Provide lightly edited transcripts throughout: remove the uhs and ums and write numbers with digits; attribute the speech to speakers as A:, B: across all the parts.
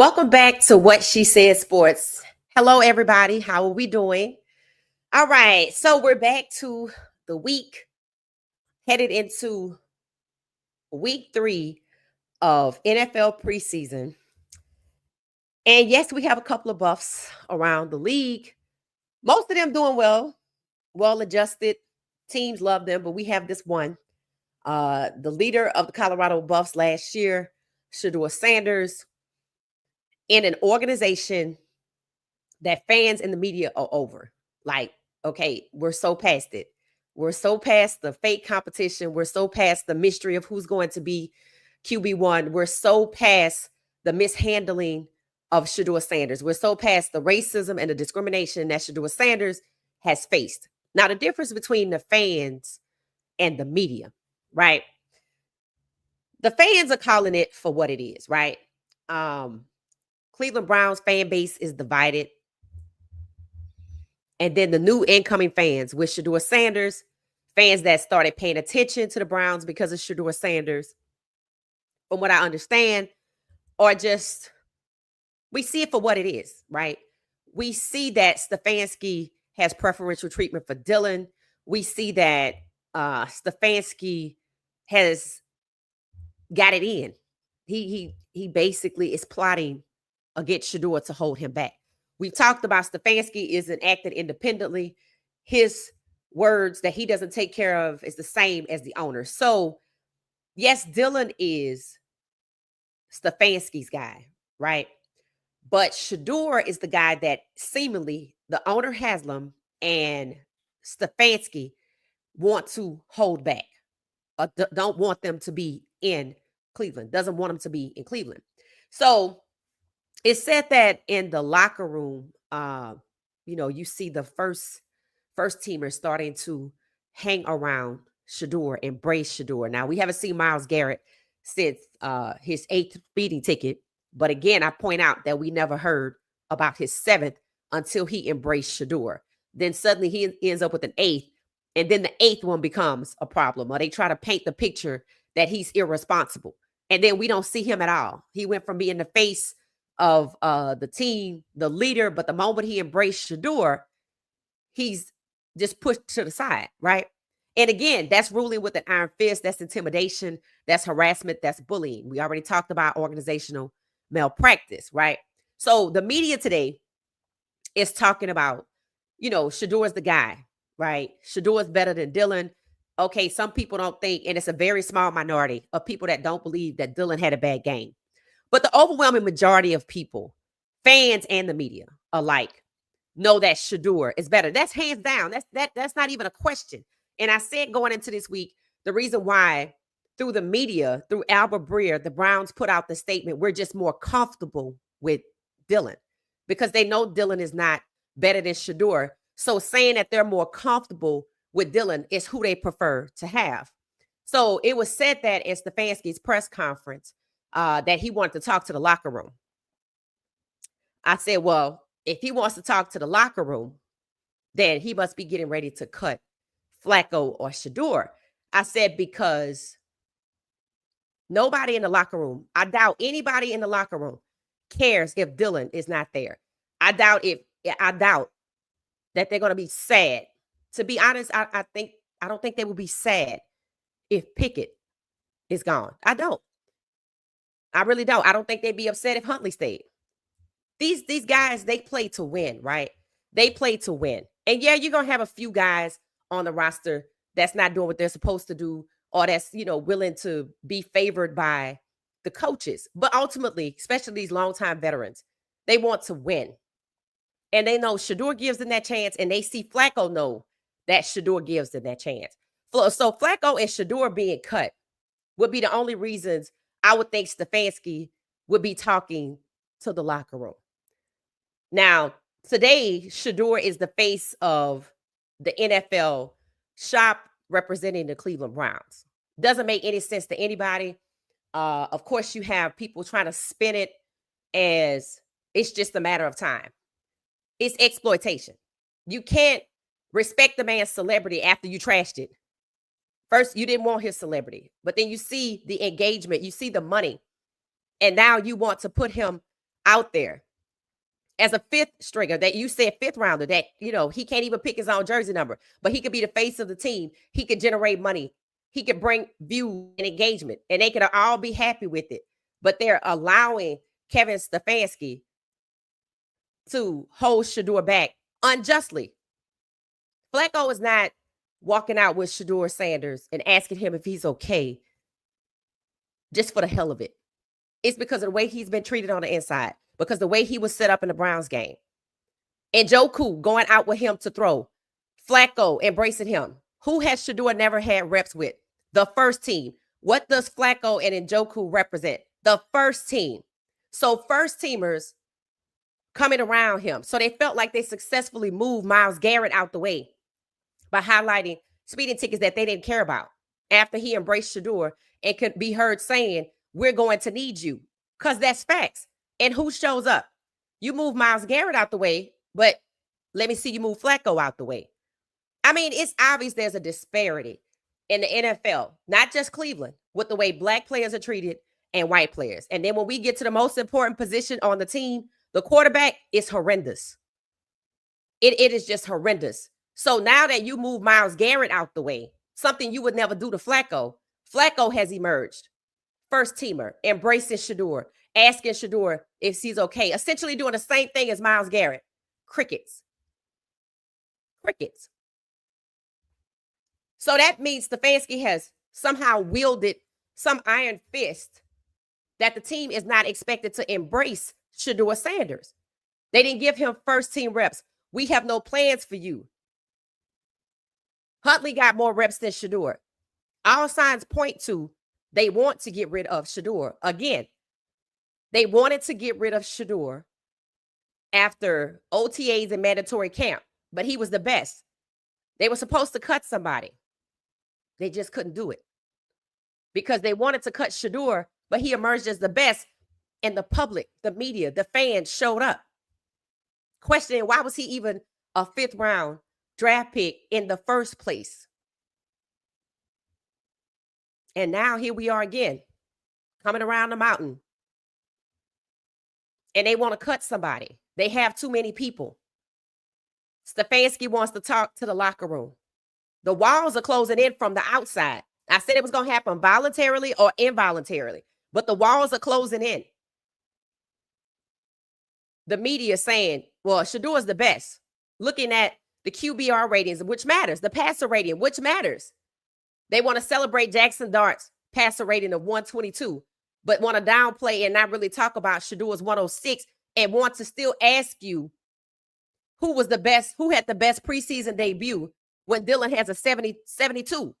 A: Welcome back to What She Said Sports. Hello, everybody. How are we doing? All right. So we're back to the week, headed into week 3 of NFL preseason. And yes, we have a couple of buffs around the league. Most of them doing well adjusted. Teams love them, but we have this one. The leader of the Colorado Buffs last year, Shedeur Sanders, in an organization that fans and the media are over. Like, okay, we're so past it. We're so past the fake competition. We're so past the mystery of who's going to be QB1. We're so past the mishandling of Shedeur Sanders. We're so past the racism and the discrimination that Shedeur Sanders has faced. Now, the difference between the fans and the media, right? The fans are calling it for what it is, right? Cleveland Browns fan base is divided. And then the new incoming fans with Shedeur Sanders, fans that started paying attention to the Browns because of Shedeur Sanders, from what I understand, are just, we see it for what it is, right? We see that Stefanski has preferential treatment for Dylan. We see that Stefanski has got it in. He basically is plotting against Shedeur to hold him back. We've talked about Stefanski isn't acting independently. His words that he doesn't take care of is the same as the owner. So, yes, Dylan is Stefanski's guy, right? But Shedeur is the guy that seemingly the owner Haslam and Stefanski want to hold back. Don't want them to be in Cleveland. Doesn't want them to be in Cleveland. So, it's said that in the locker room, you see the first teamers starting to hang around Shedeur, embrace Shedeur. Now, we haven't seen Myles Garrett since his 8th speeding ticket. But again, I point out that we never heard about his 7th until he embraced Shedeur. Then suddenly he ends up with an 8th. And then the 8th one becomes a problem. Or they try to paint the picture that he's irresponsible. And then we don't see him at all. He went from being the face of the team, the leader, but the moment he embraced Shedeur, he's just pushed to the side, right? And again, that's ruling with an iron fist. That's intimidation. That's harassment. That's bullying. We already talked about organizational malpractice, right? So the media today is talking about, Shedeur's the guy, right? Shedeur is better than Dylan. Okay, some people don't think, and it's a very small minority of people that don't believe that Dylan had a bad game. But the overwhelming majority of people, fans and the media alike, know that Shedeur is better. That's hands down. That's not even a question. And I said going into this week, the reason why through the media, through Albert Breer, the Browns put out the statement, we're just more comfortable with Dylan because they know Dylan is not better than Shedeur. So saying that they're more comfortable with Dylan is who they prefer to have. So it was said that at Stefanski's press conference, that he wanted to talk to the locker room. I said, well, if he wants to talk to the locker room, then he must be getting ready to cut Flacco or Shedeur. I said, because nobody in the locker room, I doubt anybody in the locker room cares if Dylan is not there. I doubt that they're going to be sad. To be honest, I don't think they will be sad if Pickett is gone. I don't. I really don't. I don't think they'd be upset if Huntley stayed. These guys, they play to win, right? They play to win. And yeah, you're going to have a few guys on the roster that's not doing what they're supposed to do or that's, willing to be favored by the coaches. But ultimately, especially these longtime veterans, they want to win. And they know Shedeur gives them that chance, and they see Flacco know that Shedeur gives them that chance. So Flacco and Shedeur being cut would be the only reasons I would think Stefanski would be talking to the locker room. Now, today, Shedeur is the face of the NFL shop representing the Cleveland Browns. Doesn't make any sense to anybody. Of course, you have people trying to spin it as it's just a matter of time. It's exploitation. You can't respect the man's celebrity after you trashed it. First, you didn't want his celebrity, but then you see the engagement, you see the money, and now you want to put him out there as a fifth stringer that you said fifth rounder that, he can't even pick his own jersey number, but he could be the face of the team. He could generate money. He could bring view and engagement, and they could all be happy with it. But they're allowing Kevin Stefanski to hold Shedeur back unjustly. Flacco is not walking out with Shedeur Sanders and asking him if he's okay just for the hell of it. It's because of the way he's been treated on the inside, because the way he was set up in the Browns game. And Njoku going out with him to throw. Flacco embracing him. Who has Shedeur never had reps with? The first team. What does Flacco and Njoku represent? The first team. So first teamers coming around him. So they felt like they successfully moved Myles Garrett out the way by highlighting speeding tickets that they didn't care about after he embraced Shedeur and could be heard saying, we're going to need you, because that's facts. And who shows up? You move Myles Garrett out the way, but let me see you move Flacco out the way. I mean, it's obvious there's a disparity in the NFL, not just Cleveland, with the way black players are treated and white players. And then when we get to the most important position on the team, the quarterback, is horrendous. It is just horrendous. So now that you move Myles Garrett out the way, something you would never do to Flacco, Flacco has emerged. First teamer, embracing Shedeur, asking Shedeur if he's okay, essentially doing the same thing as Myles Garrett. Crickets. Crickets. So that means Stefanski has somehow wielded some iron fist that the team is not expected to embrace Shedeur Sanders. They didn't give him first team reps. We have no plans for you. Huntley got more reps than Shedeur. All signs point to they want to get rid of Shedeur. Again, they wanted to get rid of Shedeur after OTAs and mandatory camp, but he was the best. They were supposed to cut somebody. They just couldn't do it because they wanted to cut Shedeur, but he emerged as the best, and the public, the media, the fans showed up questioning why was he even a fifth round draft pick in the first place. And now here we are again, coming around the mountain. And they want to cut somebody. They have too many people. Stefanski wants to talk to the locker room. The walls are closing in from the outside. I said it was going to happen voluntarily or involuntarily, but the walls are closing in. The media saying, well, Shedeur is the best. Looking at the QBR ratings, which matters, the passer rating, which matters. They want to celebrate Jackson Dart's passer rating of 122, but want to downplay and not really talk about Shedeur's 106 and want to still ask you who was the best, who had the best preseason debut when Dylan has a 72.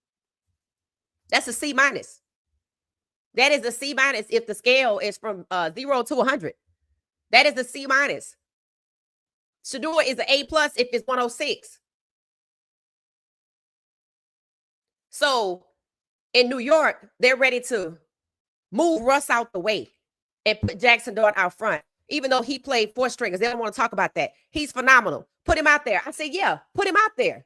A: That's a C minus. That is a C minus if the scale is from 0 to 100. That is a C minus. Shedeur is an A plus if it's 106. So in New York, they're ready to move Russ out the way and put Jackson Dart out front. Even though he played four stringers, they don't want to talk about that. He's phenomenal. Put him out there. I said, yeah, put him out there.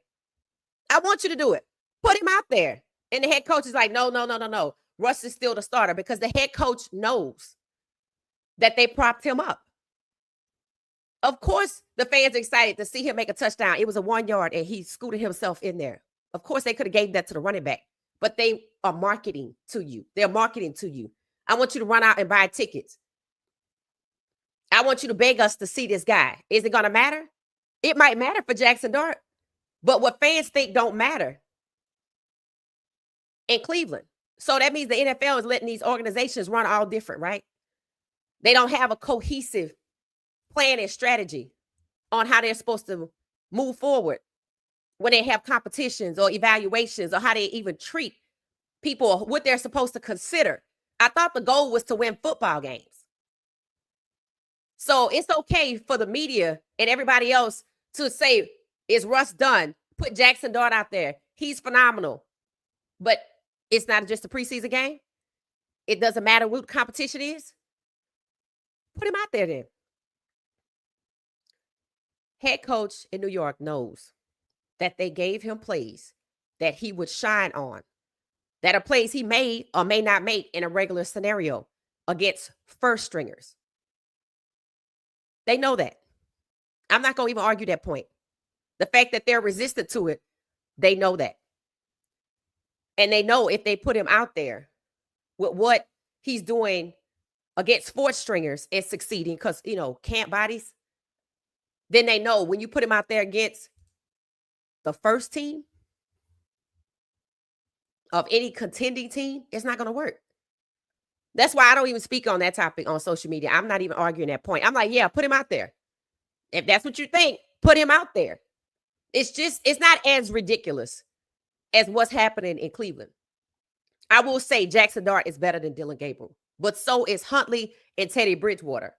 A: I want you to do it. Put him out there. And the head coach is like, no. Russ is still the starter because the head coach knows that they propped him up. Of course, the fans are excited to see him make a touchdown. It was a 1 yard and he scooted himself in there. Of course, they could have gave that to the running back, but they are marketing to you. They're marketing to you. I want you to run out and buy tickets. I want you to beg us to see this guy. Is it going to matter? It might matter for Jackson Dart, but what fans think don't matter in Cleveland. So that means the NFL is letting these organizations run all different, right? They don't have a cohesive plan and strategy on how they're supposed to move forward when they have competitions or evaluations or how they even treat people or what they're supposed to consider. I thought the goal was to win football games. So it's okay for the media and everybody else to say, is Russ done? Put Jackson Dart out there. He's phenomenal. But it's not just a preseason game. It doesn't matter what the competition is. Put him out there then. Head coach in New York knows that they gave him plays that he would shine on, that are plays he may or may not make in a regular scenario against first stringers. They know that. I'm not going to even argue that point. The fact that they're resistant to it, they know that. And they know if they put him out there with what he's doing against fourth stringers and succeeding, because, camp bodies, then they know when you put him out there against the first team of any contending team, it's not going to work. That's why I don't even speak on that topic on social media. I'm not even arguing that point. I'm like, yeah, put him out there. If that's what you think, put him out there. It's not as ridiculous as what's happening in Cleveland. I will say Jackson Dart is better than Dylan Gabriel, but so is Huntley and Teddy Bridgewater.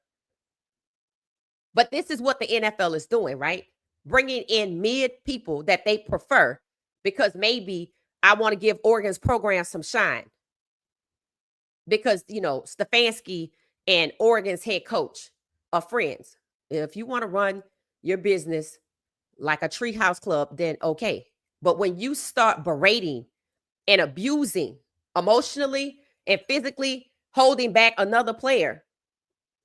A: But this is what the NFL is doing, right? Bringing in mid people that they prefer because maybe I want to give Oregon's program some shine. Because, Stefanski and Oregon's head coach are friends. If you want to run your business like a treehouse club, then okay. But when you start berating and abusing emotionally and physically, holding back another player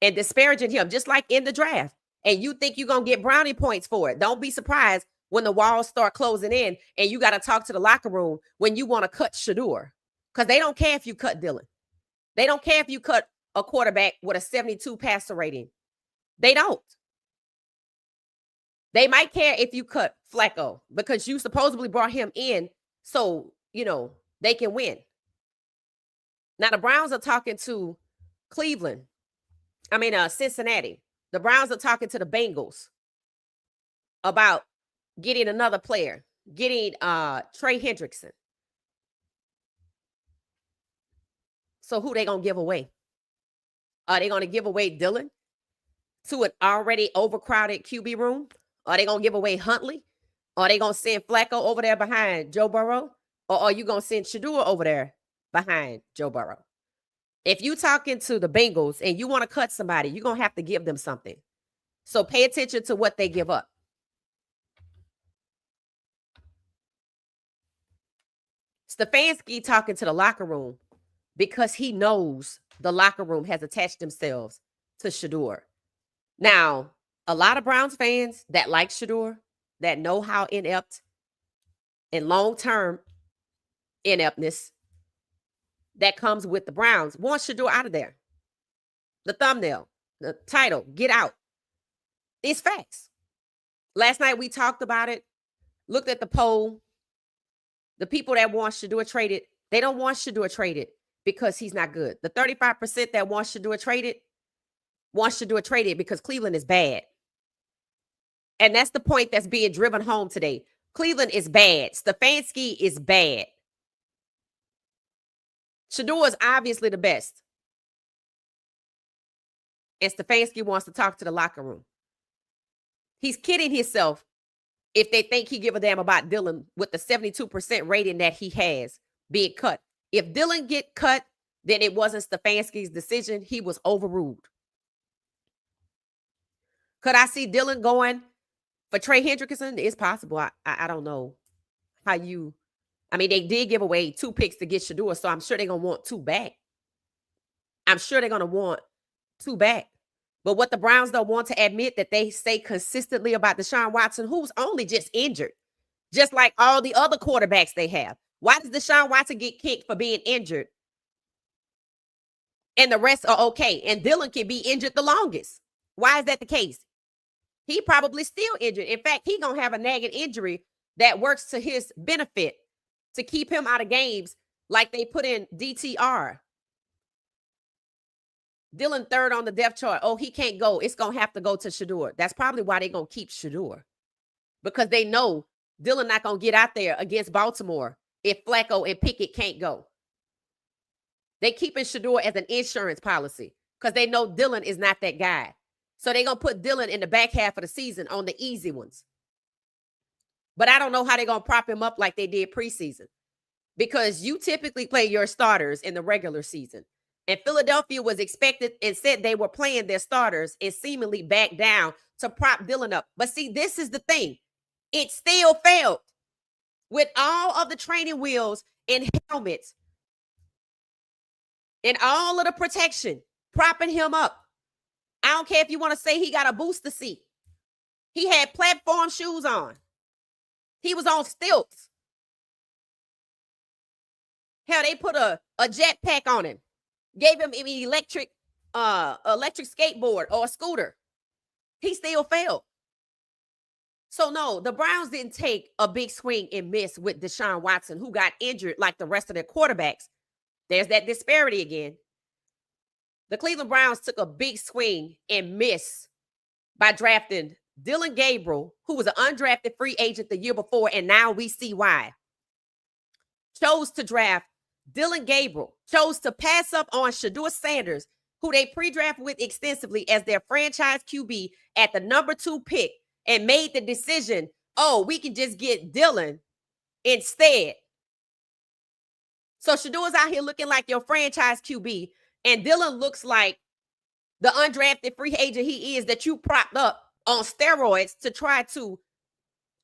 A: and disparaging him, just like in the draft, and you think you're going to get brownie points for it, don't be surprised when the walls start closing in and you got to talk to the locker room when you want to cut Shedeur. Because they don't care if you cut Dylan. They don't care if you cut a quarterback with a 72 passer rating. They don't. They might care if you cut Flacco because you supposedly brought him in so, they can win. Now, the Browns are talking to Cincinnati. The Browns are talking to the Bengals about getting another player, getting Trey Hendrickson. So who they going to give away? Are they going to give away Dylan to an already overcrowded QB room? Are they going to give away Huntley? Are they going to send Flacco over there behind Joe Burrow? Or are you going to send Shedeur over there behind Joe Burrow? If you're talking to the Bengals and you want to cut somebody, you're going to have to give them something. So pay attention to what they give up. Stefanski talking to the locker room because he knows the locker room has attached themselves to Shedeur. Now, a lot of Browns fans that like Shedeur, that know how inept and long-term ineptness that comes with the Browns, want Shedeur out of there. The thumbnail, the title, get out. It's facts. Last night we talked about it, looked at the poll. The people that want Shedeur traded, they don't want Shedeur traded because he's not good. The 35% that want Shedeur traded because Cleveland is bad. And that's the point that's being driven home today. Cleveland is bad. Stefanski is bad. Shedeur is obviously the best. And Stefanski wants to talk to the locker room. He's kidding himself if they think he give a damn about Dylan with the 72% rating that he has being cut. If Dylan get cut, then it wasn't Stefanski's decision. He was overruled. Could I see Dylan going for Trey Hendrickson? It's possible. I don't know how you. I mean, they did give away 2 picks to get Shedeur, so I'm sure they're going to want 2 back. But what the Browns don't want to admit that they say consistently about Deshaun Watson, who's only just injured, just like all the other quarterbacks they have. Why does Deshaun Watson get kicked for being injured and the rest are okay? And Dylan can be injured the longest. Why is that the case? He probably still injured. In fact, he's going to have a nagging injury that works to his benefit to keep him out of games like they put in DTR. Dylan third on the depth chart. Oh, he can't go. It's going to have to go to Shedeur. That's probably why they're going to keep Shedeur. Because they know Dylan not going to get out there against Baltimore if Flacco and Pickett can't go. They keeping Shedeur as an insurance policy because they know Dylan is not that guy. So they're going to put Dylan in the back half of the season on the easy ones. But I don't know how they're going to prop him up like they did preseason because you typically play your starters in the regular season. And Philadelphia was expected and said they were playing their starters and seemingly backed down to prop Dylan up. But see, this is the thing. It still failed with all of the training wheels and helmets and all of the protection, propping him up. I don't care if you want to say he got a booster seat. He had platform shoes on. He was on stilts. Hell, they put a jetpack on him. Gave him an electric skateboard or a scooter. He still failed. So no, the Browns didn't take a big swing and miss with Deshaun Watson, who got injured like the rest of their quarterbacks. There's that disparity again. The Cleveland Browns took a big swing and miss by drafting Dillon Gabriel, who was an undrafted free agent the year before, and now we see why. Chose to draft Dillon Gabriel, chose to pass up on Shedeur Sanders, who they pre-drafted with extensively as their franchise QB at the number 2 pick, and made the decision, oh, we can just get Dillon instead. So Shedeur's out here looking like your franchise QB, and Dillon looks like the undrafted free agent he is that you propped up on steroids to try to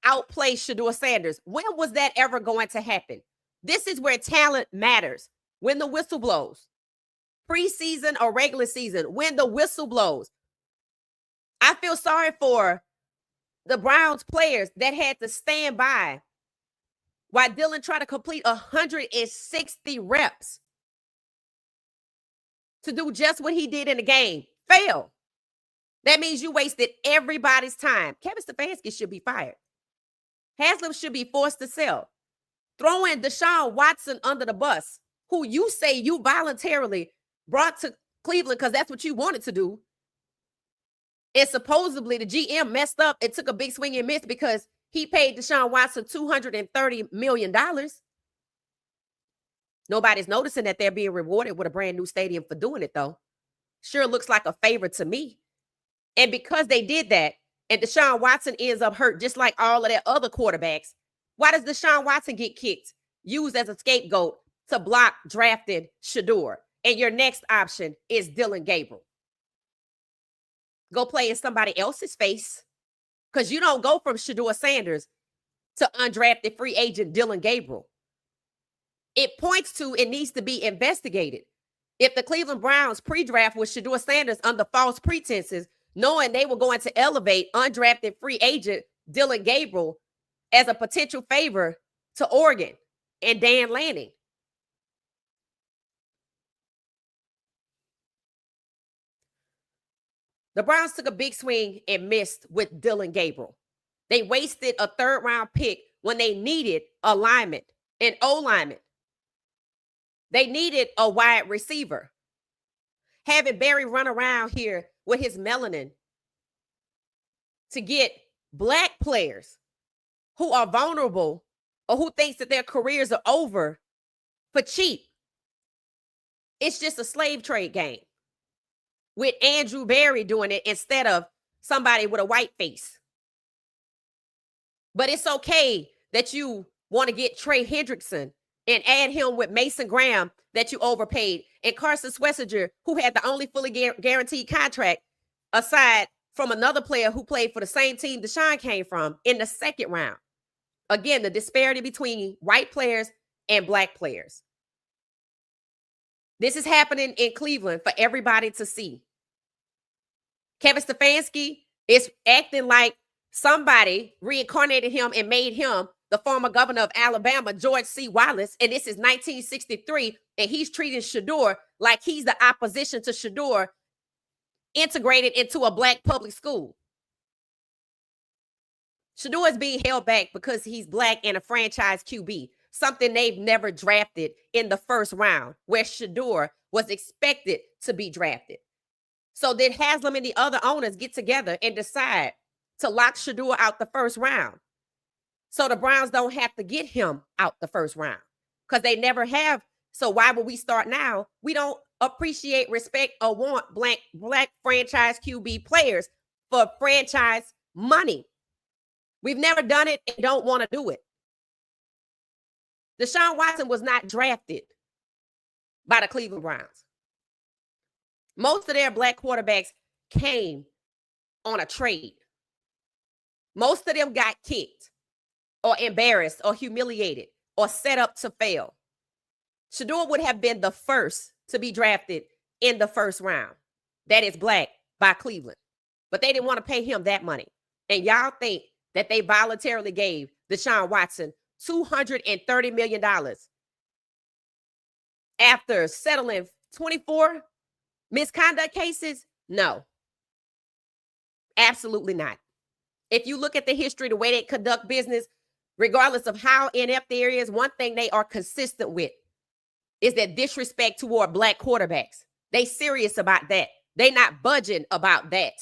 A: outplay Shedeur Sanders. When was that ever going to happen? This is where talent matters. When the whistle blows. Preseason or regular season, when the whistle blows. I feel sorry for the Browns players that had to stand by while Dillon tried to complete 160 reps to do just what he did in the game. Fail. That means you wasted everybody's time. Kevin Stefanski should be fired. Haslam should be forced to sell. Throwing Deshaun Watson under the bus, who you say you voluntarily brought to Cleveland because that's what you wanted to do. And supposedly the GM messed up and took a big swing and miss because he paid Deshaun Watson $230 million. Nobody's noticing that they're being rewarded with a brand new stadium for doing it, though. Sure looks like a favor to me. And because they did that, and Deshaun Watson ends up hurt just like all of their other quarterbacks, why does Deshaun Watson get kicked, used as a scapegoat to block drafted Shedeur? And your next option is Dillon Gabriel. Go play in somebody else's face, because you don't go from Shedeur Sanders to undrafted free agent Dillon Gabriel. It points to it needs to be investigated. If the Cleveland Browns pre-draft with Shedeur Sanders under false pretenses, knowing they were going to elevate undrafted free agent Dillon Gabriel as a potential favor to Oregon and Dan Lanning. The Browns took a big swing and missed with Dillon Gabriel. They wasted a 3rd-round pick when they needed a lineman, an O-lineman. They needed a wide receiver. Having Barry run around here with his melanin to get black players who are vulnerable or who thinks that their careers are over for cheap. It's just a slave trade game with Andrew Barry doing it instead of somebody with a white face. But it's okay that you want to get Trey Hendrickson and add him with Mason Graham that you overpaid, and Carson Swessinger, who had the only fully guaranteed contract aside from another player who played for the same team Deshaun came from in the 2nd round. Again, the disparity between white players and black players. This is happening in Cleveland for everybody to see. Kevin Stefanski is acting like somebody reincarnated him and made him the former governor of Alabama, George C. Wallace, and this is 1963, and he's treating Shedeur like he's the opposition to Shedeur integrated into a black public school. Shedeur is being held back because he's black and a franchise QB, something they've never drafted in the 1st round, where Shedeur was expected to be drafted. So did Haslam and the other owners get together and decide to lock Shedeur out the 1st round, so the Browns don't have to get him out the 1st round? Because they never have. So why would we start now? We don't appreciate, respect, or want black franchise QB players for franchise money. We've never done it and don't want to do it. Deshaun Watson was not drafted by the Cleveland Browns. Most of their black quarterbacks came on a trade. Most of them got kicked or embarrassed or humiliated or set up to fail. Shedeur would have been the first to be drafted in the 1st round. That is black by Cleveland, but they didn't want to pay him that money. And y'all think that they voluntarily gave Deshaun Watson $230 million after settling 24 misconduct cases? No, absolutely not. If you look at the history, the way they conduct business, regardless of how inept there is, one thing they are consistent with is that disrespect toward black quarterbacks. They serious about that. They not budging about that.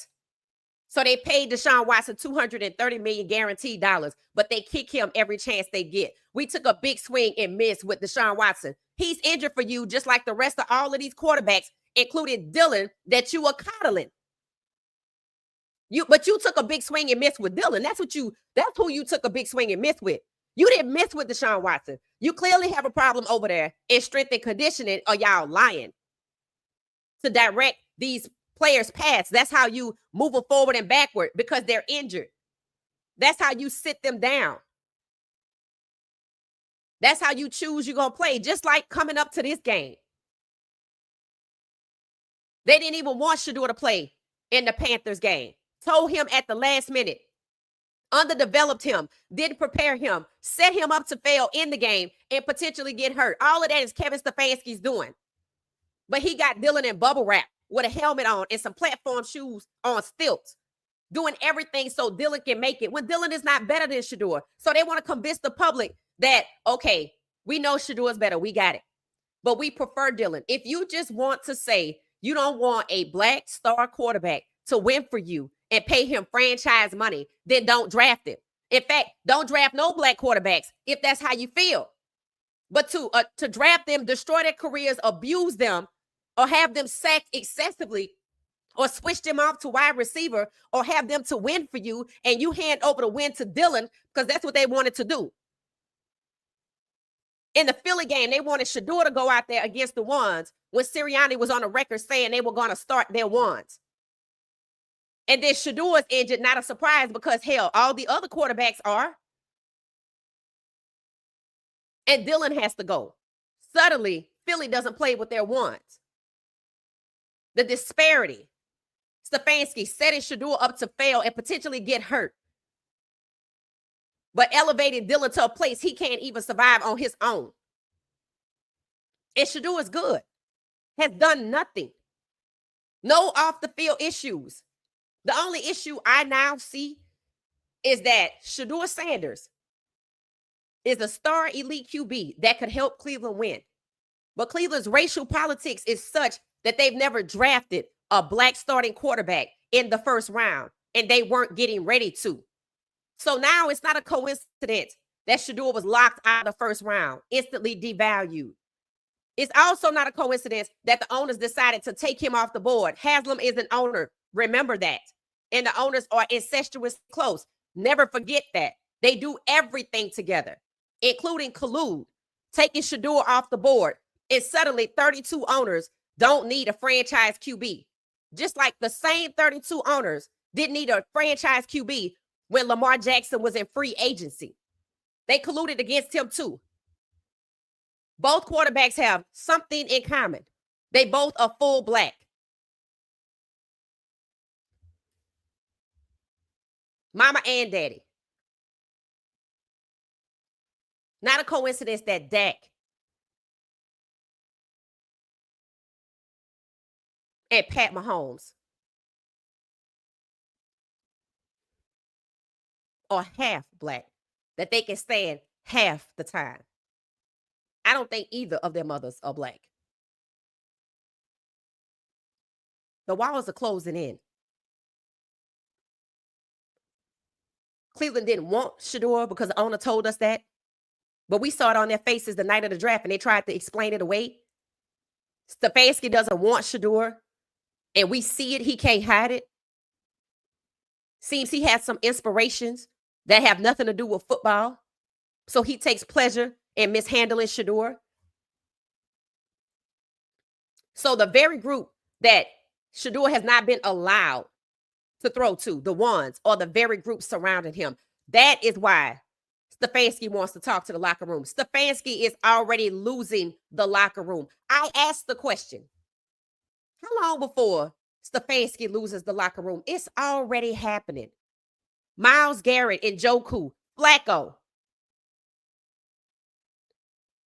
A: So they paid Deshaun Watson $230 million guaranteed dollars, but they kick him every chance they get. We took a big swing and miss with Deshaun Watson. He's injured for you, just like the rest of all of these quarterbacks, including Dylan, that you were coddling. But you took a big swing and miss with Dylan. That's who you took a big swing and miss with. You didn't miss with Deshaun Watson. You clearly have a problem over there in strength and conditioning, or y'all lying to direct these players' paths. That's how you move them forward and backward, because they're injured. That's how you sit them down. That's how you choose you're going to play, just like coming up to this game. They didn't even want Shedeur to play in the Panthers game. Told him at the last minute, underdeveloped him, didn't prepare him, set him up to fail in the game and potentially get hurt. All of that is Kevin Stefanski's doing. But he got Dylan in bubble wrap with a helmet on and some platform shoes on stilts, doing everything so Dylan can make it, when Dylan is not better than Shedeur. So they want to convince the public that, okay, we know Shedeur is better. We got it. But we prefer Dylan. If you just want to say you don't want a black star quarterback to win for you and pay him franchise money, then don't draft him. In fact, don't draft no black quarterbacks if that's how you feel. But to draft them, destroy their careers, abuse them, or have them sacked excessively, or switch them off to wide receiver, or have them to win for you, and you hand over the win to Dylan because that's what they wanted to do. In the Philly game, they wanted Shedeur to go out there against the ones when Sirianni was on the record saying they were going to start their ones. And then Shedeur is injured, not a surprise, because hell, all the other quarterbacks are. And Dylan has to go. Suddenly, Philly doesn't play with their ones. The disparity. Stefanski setting Shedeur up to fail and potentially get hurt, but elevating Dylan to a place he can't even survive on his own. And Shedeur is good. Has done nothing. No off the field issues. The only issue I now see is that Shedeur Sanders is a star elite QB that could help Cleveland win. But Cleveland's racial politics is such that they've never drafted a black starting quarterback in the first round, and they weren't getting ready to. So now it's not a coincidence that Shedeur was locked out of the first round, instantly devalued. It's also not a coincidence that the owners decided to take him off the board. Haslam is an owner. Remember that. And the owners are incestuous close. Never forget that. They do everything together, including collude, taking Shedeur off the board. And suddenly 32 owners don't need a franchise QB. Just like the same 32 owners didn't need a franchise QB when Lamar Jackson was in free agency. They colluded against him too. Both quarterbacks have something in common. They both are full black. Mama and daddy. Not a coincidence that Dak and Pat Mahomes are half black, that they can stand half the time. I don't think either of their mothers are black. The walls are closing in. Cleveland didn't want Shedeur because the owner told us that. But we saw it on their faces the night of the draft, and they tried to explain it away. Stefanski doesn't want Shedeur, and we see it. He can't hide it. Seems he has some inspirations that have nothing to do with football. So he takes pleasure in mishandling Shedeur. So the very group that Shedeur has not been allowed to throw to, the ones, or the very group surrounding him. That is why Stefanski wants to talk to the locker room. Stefanski is already losing the locker room. I asked the question, how long before Stefanski loses the locker room. It's already happening. Myles Garrett and Joku, Flacco.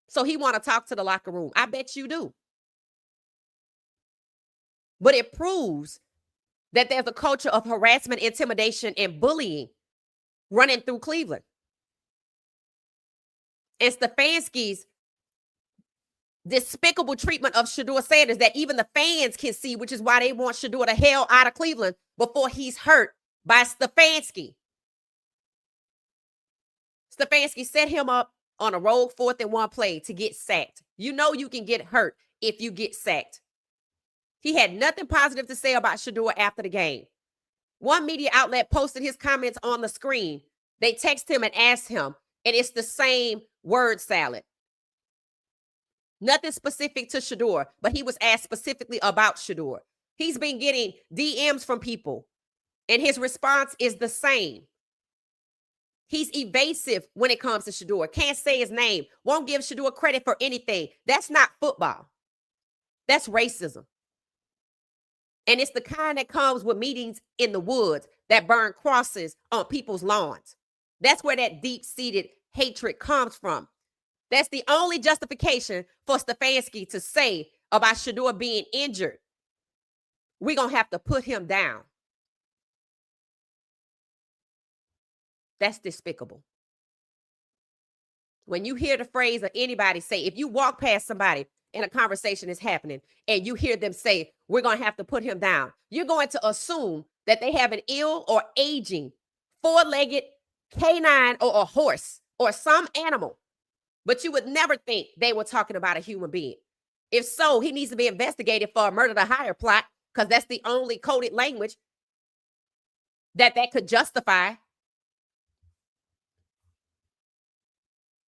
A: So he want to talk to the locker room. I bet you do. But it proves that there's a culture of harassment, intimidation, and bullying running through Cleveland. And Stefanski's despicable treatment of Shedeur Sanders that even the fans can see, which is why they want Shedeur the hell out of Cleveland before he's hurt by Stefanski. Stefanski set him up on a rogue 4th and 1 play to get sacked. You know you can get hurt if you get sacked. He had nothing positive to say about Shedeur after the game. One media outlet posted his comments on the screen. They texted him and asked him, and it's the same word salad. Nothing specific to Shedeur, but he was asked specifically about Shedeur. He's been getting DMs from people, and his response is the same. He's evasive when it comes to Shedeur. Can't say his name. Won't give Shedeur credit for anything. That's not football. That's racism. And it's the kind that comes with meetings in the woods that burn crosses on people's lawns. That's where that deep-seated hatred comes from. That's the only justification for Stefanski to say about Shedeur being injured. We're going to have to put him down. That's despicable. When you hear the phrase of anybody say, if you walk past somebody and a conversation is happening and you hear them say, we're going to have to put him down, you're going to assume that they have an ill or aging 4-legged canine or a horse or some animal. But you would never think they were talking about a human being. If so, he needs to be investigated for a murder to hire plot, because that's the only coded language that could justify.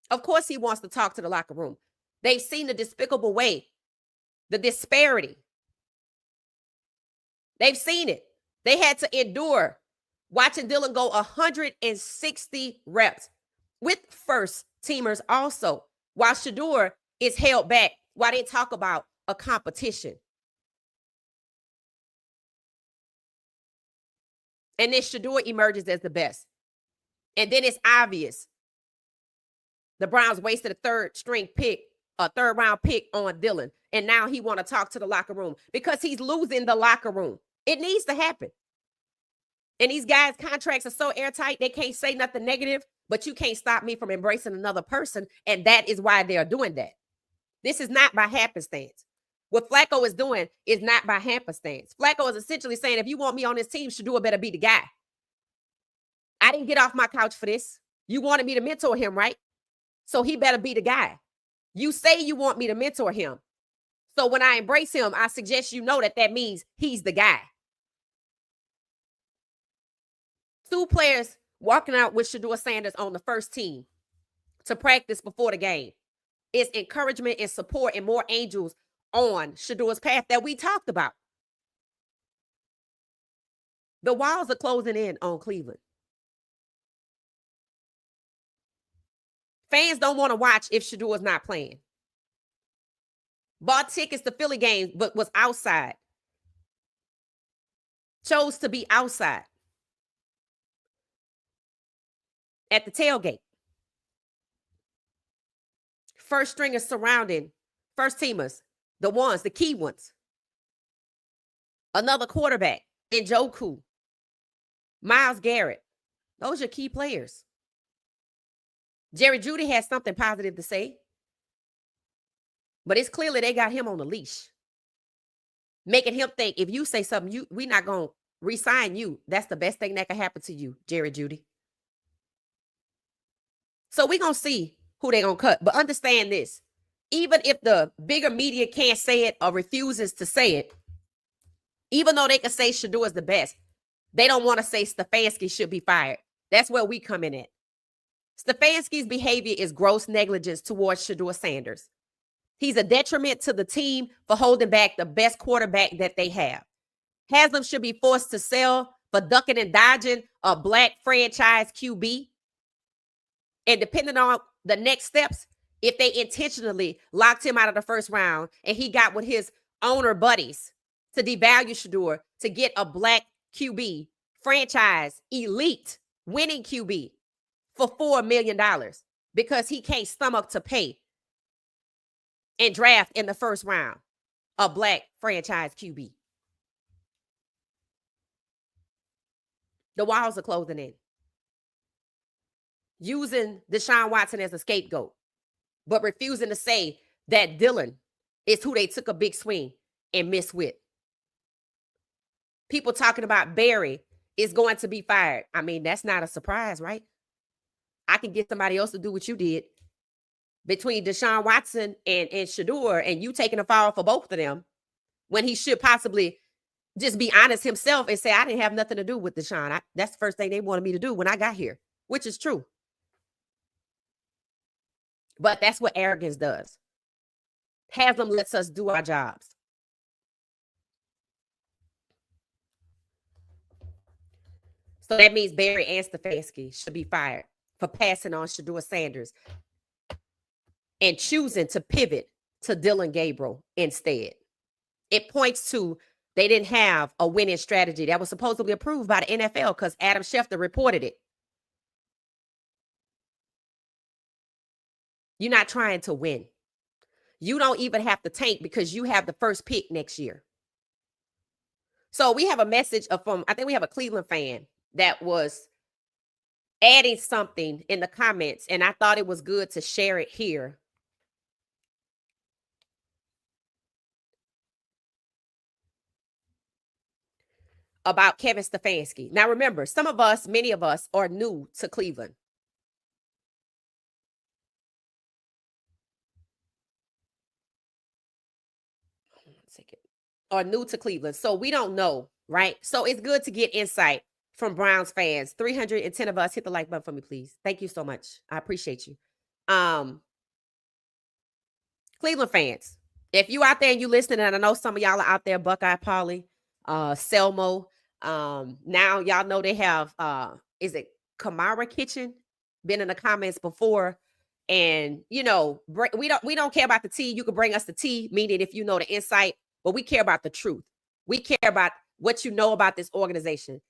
A: Of course, he wants to talk to the locker room. They've seen the despicable way, the disparity. They've seen it. They had to endure watching Dylan go 160 reps with first teamers also, while Shedeur is held back while they talk about a competition. And then Shedeur emerges as the best. And then it's obvious. The Browns wasted a third round pick on Dylan. And now he want to talk to the locker room because he's losing the locker room. It needs to happen. And these guys' contracts are so airtight, they can't say nothing negative, but you can't stop me from embracing another person. And that is why they are doing that. This is not by happenstance. What Flacco is doing is not by happenstance. Flacco is essentially saying, if you want me on this team, Shedeur better be the guy. I didn't get off my couch for this. You wanted me to mentor him, right? So he better be the guy. You say you want me to mentor him. So when I embrace him, I suggest you know that means he's the guy. 2 players walking out with Shedeur Sanders on the first team to practice before the game. It's encouragement and support and more angels on Shedeur's path that we talked about. The walls are closing in on Cleveland. Fans don't want to watch if Shedeur is not playing. Bought tickets to Philly games, but was outside. Chose to be outside. At the tailgate. First stringers surrounding first teamers, the key ones. Another quarterback in Joku. Myles Garrett. Those are key players. Jerry Jeudy has something positive to say. But it's clearly they got him on the leash. Making him think if you say something, we're not going to re-sign you. That's the best thing that can happen to you, Jerry Jeudy. So we're going to see who they're going to cut. But understand this. Even if the bigger media can't say it or refuses to say it, even though they can say Shedeur is the best, they don't want to say Stefanski should be fired. That's where we come in at. Stefanski's behavior is gross negligence towards Shedeur Sanders. He's a detriment to the team for holding back the best quarterback that they have. Haslam should be forced to sell for ducking and dodging a black franchise QB. And depending on the next steps, if they intentionally locked him out of the first round and he got with his owner buddies to devalue Shedeur to get a black QB, franchise, elite, winning QB for $4 million because he can't stomach to pay and draft in the first round a black franchise QB. The walls are closing in. Using Deshaun Watson as a scapegoat, but refusing to say that Dylan is who they took a big swing and missed with. People talking about Barry is going to be fired. I mean, that's not a surprise, right? I can get somebody else to do what you did between Deshaun Watson and Shedeur, and you taking a fall for both of them when he should possibly just be honest himself and say, I didn't have nothing to do with Deshaun. That's the first thing they wanted me to do when I got here, which is true. But that's what arrogance does. Haslam lets us do our jobs. So that means Barry and Stefanski should be fired for passing on Shedeur Sanders and choosing to pivot to Dylan Gabriel instead. It points to they didn't have a winning strategy that was supposedly approved by the NFL because Adam Schefter reported it. You're not trying to win. You don't even have to tank because you have the first pick next year. So we have a message from, I think we have a Cleveland fan that was adding something in the comments, and I thought it was good to share it here. About Kevin Stefanski. Now remember, many of us are new to Cleveland. Are new to Cleveland. So we don't know, right? So it's good to get insight from Browns fans. 310 of us, hit the like button for me, please. Thank you so much. I appreciate you. Cleveland fans, if you out there and you listening, and I know some of y'all are out there, Buckeye Polly, Selmo. Now y'all know they have is it Kamara Kitchen? Been in the comments before. And you know, we don't care about the tea. You can bring us the tea, meaning if you know the insight, but we care about the truth. We care about what you know about this organization.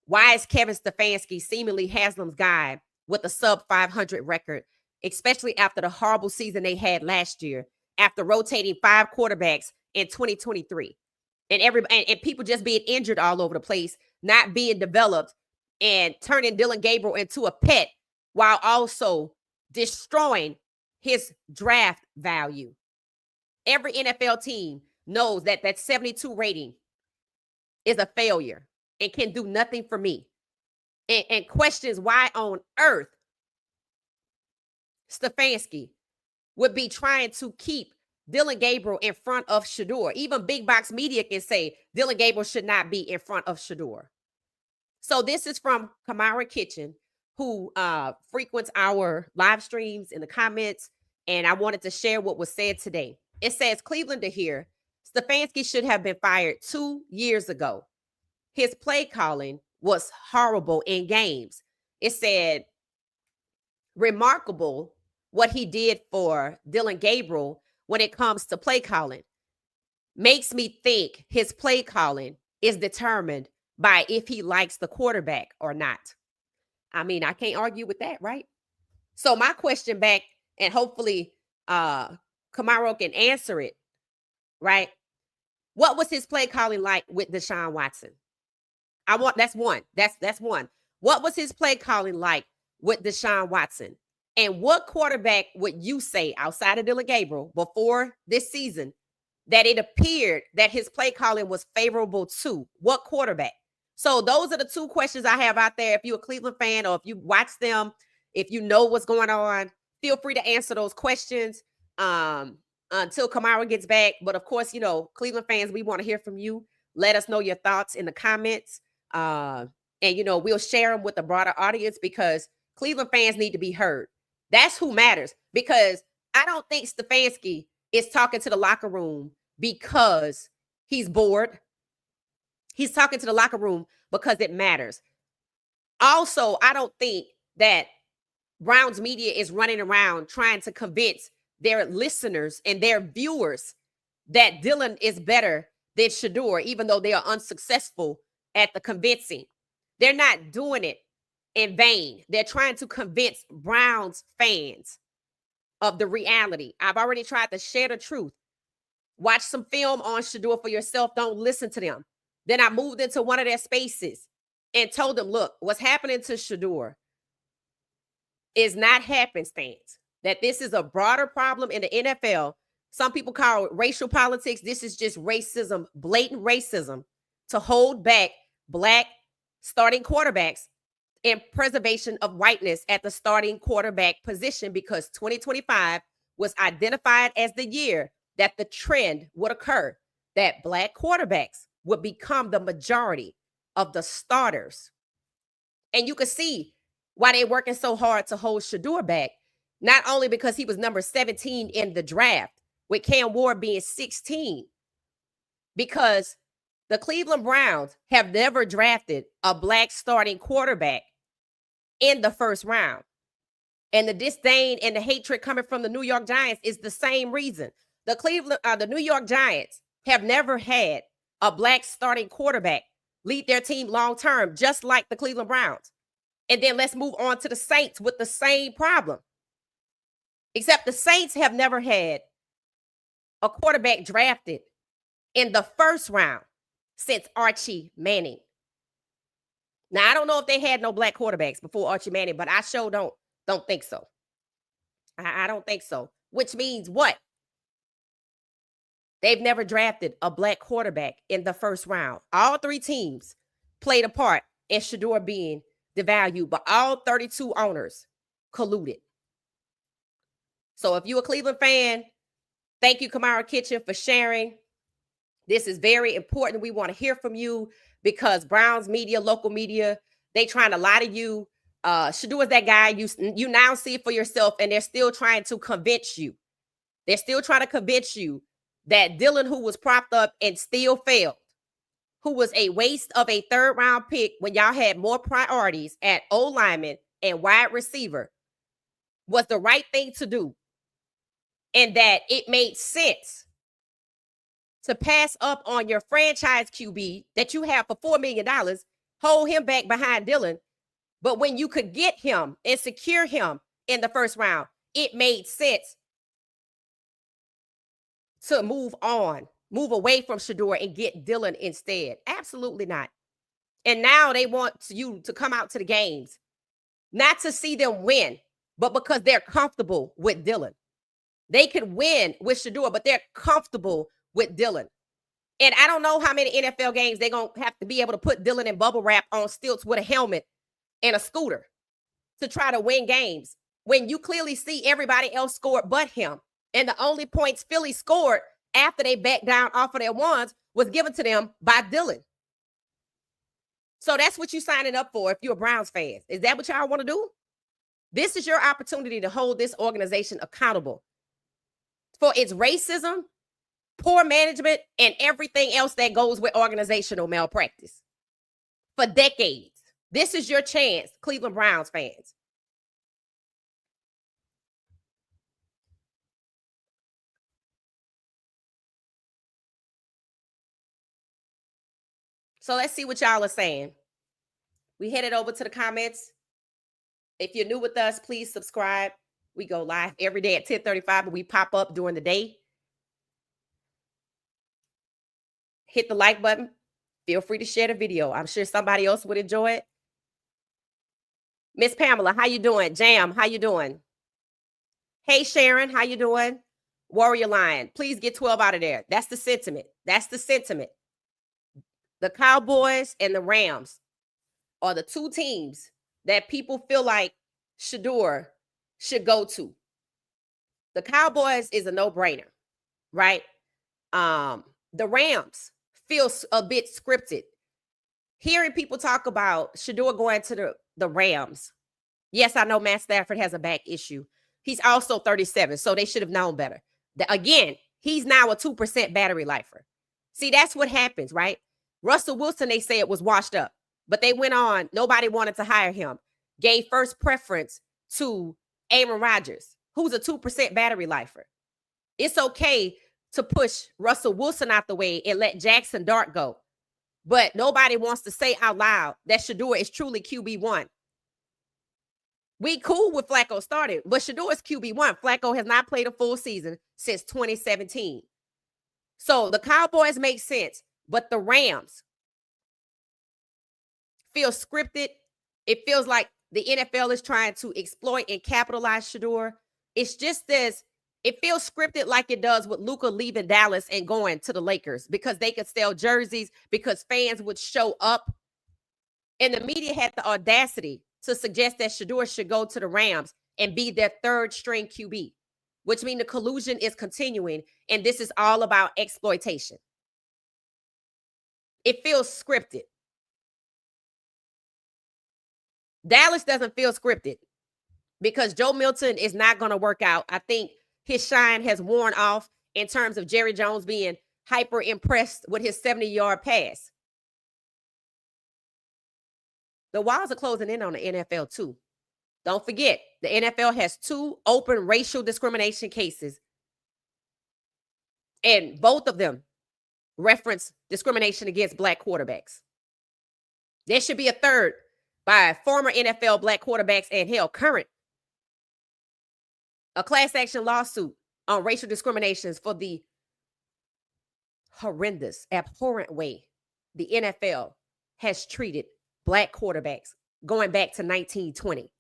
A: Why is Kevin Stefanski seemingly Haslam's guy with a sub 500 record, especially after the horrible season they had last year, after rotating 5 quarterbacks in 2023, and people just being injured all over the place, not being developed, and turning Dylan Gabriel into a pet while also destroying his draft value. Every NFL team knows that that 72 rating is a failure and can do nothing for me. And questions why on earth Stefanski would be trying to keep Dylan Gabriel in front of Shedeur. Even big box media can say Dylan Gabriel should not be in front of Shedeur. So this is from Kamara Kitchen, who frequents our live streams in the comments. And I wanted to share what was said today. It says, Cleveland to hear, Stefanski should have been fired 2 years ago. His play calling was horrible in games. It said, remarkable what he did for Dylan Gabriel when it comes to play calling. Makes me think his play calling is determined by if he likes the quarterback or not. I mean, I can't argue with that, right? So my question back, and hopefully Kamaro can answer it, right? What was his play calling like with Deshaun Watson? That's one. That's one. What was his play calling like with Deshaun Watson? And what quarterback would you say outside of Dylan Gabriel before this season that it appeared that his play calling was favorable to? What quarterback? So those are the 2 questions I have out there. If you're a Cleveland fan or if you watch them, if you know what's going on, feel free to answer those questions until Kamara gets back. But of course, you know, Cleveland fans, we want to hear from you. Let us know your thoughts in the comments. And, you know, we'll share them with the broader audience because Cleveland fans need to be heard. That's who matters, because I don't think Stefanski is talking to the locker room because he's bored. He's talking to the locker room because it matters. Also, I don't think that Browns media is running around trying to convince their listeners and their viewers that Dylan is better than Shedeur, even though they are unsuccessful at the convincing. They're not doing it in vain. They're trying to convince Browns fans of the reality. I've already tried to share the truth. Watch some film on Shedeur for yourself. Don't listen to them. Then I moved into one of their spaces and told them, look, what's happening to Shedeur is not happenstance. That this is a broader problem in the NFL. Some people call it racial politics. This is just racism, blatant racism, to hold back Black starting quarterbacks and preservation of whiteness at the starting quarterback position, because 2025 was identified as the year that the trend would occur, that Black quarterbacks would become the majority of the starters. And you can see why they're working so hard to hold Shedeur back, not only because he was number 17 in the draft, with Cam Ward being 16, because the Cleveland Browns have never drafted a Black starting quarterback in the first round. And the disdain and the hatred coming from the New York Giants is the same reason. The New York Giants have never had a Black starting quarterback lead their team long term, just like the Cleveland Browns. And then let's move on to the Saints with the same problem. Except the Saints have never had a quarterback drafted in the first round since Archie Manning. Now, I don't know if they had no Black quarterbacks before Archie Manning, but I sure don't think so. I don't think so. Which means what? They've never drafted a Black quarterback in the first round. All three teams played a part in Shedeur being devalued, but all 32 owners colluded. So if you're a Cleveland fan, thank you, Kamara Kitchen, for sharing. This is very important. We want to hear from you, because Browns media, local media, they trying to lie to you. Shedeur is that guy. You now see it for yourself, and they're still trying to convince you. They're still trying to convince you that Dillon, who was propped up and still failed, who was a waste of a third-round pick when y'all had more priorities at O-lineman and wide receiver, was the right thing to do, and that it made sense to pass up on your franchise QB that you have for $4 million, hold him back behind Dillon. But when you could get him and secure him in the first round, it made sense to move away from Shedeur and get Dillon instead. Absolutely not. And now they want you to come out to the games, not to see them win, but because they're comfortable with Dillon. They could win with Shedeur, but they're comfortable with Dillon. And I don't know how many NFL games they're going to have to be able to put Dillon in bubble wrap on stilts with a helmet and a scooter to try to win games, when you clearly see everybody else scored but him. And the only points Philly scored after they backed down off of their ones was given to them by Dillon. So that's what you're signing up for if you're a Browns fan. Is that what y'all want to do? This is your opportunity to hold this organization accountable for its racism, poor management, and everything else that goes with organizational malpractice for decades. This is your chance, Cleveland Browns fans. So let's see what y'all are saying. We headed over to the comments. If you're new with us, please subscribe. We go live every day at 10:35, but we pop up during the day. Hit the like button. Feel free to share the video. I'm sure somebody else would enjoy it. Miss Pamela, how you doing? Jam, how you doing? Hey, Sharon, how you doing? Warrior Lion, please get 12 out of there. That's the sentiment. That's the sentiment. The Cowboys and the Rams are the two teams that people feel like Shedeur should go to. The Cowboys is a no-brainer, right? The Rams feels a bit scripted. Hearing people talk about Shedeur going to the Rams. Yes, I know Matt Stafford has a back issue. He's also 37, so they should have known better. Again, he's now a 2% battery lifer. See, that's what happens, right? Russell Wilson, they say it was washed up, but they went on. Nobody wanted to hire him. Gave first preference to Aaron Rodgers, who's a 2% battery lifer. It's okay to push Russell Wilson out the way and let Jackson Dart go. But nobody wants to say out loud that Shedeur is truly QB1. We cool with Flacco started, but Shedeur is QB1. Flacco has not played a full season since 2017. So the Cowboys make sense, but the Rams feel scripted. It feels like the NFL is trying to exploit and capitalize Shedeur. It's just this, it feels scripted like it does with Luka leaving Dallas and going to the Lakers because they could sell jerseys, because fans would show up. And the media had the audacity to suggest that Shedeur should go to the Rams and be their third string QB, which means the collusion is continuing, and this is all about exploitation. It feels scripted. Dallas doesn't feel scripted because Joe Milton is not going to work out. I think his shine has worn off in terms of Jerry Jones being hyper impressed with his 70-yard pass. The walls are closing in on the NFL too. Don't forget, the NFL has 2 open racial discrimination cases, and both of them reference discrimination against black quarterbacks. There should be a third by former NFL black quarterbacks and current. A class action lawsuit on racial discriminations for the horrendous, abhorrent way the NFL has treated black quarterbacks going back to 1920.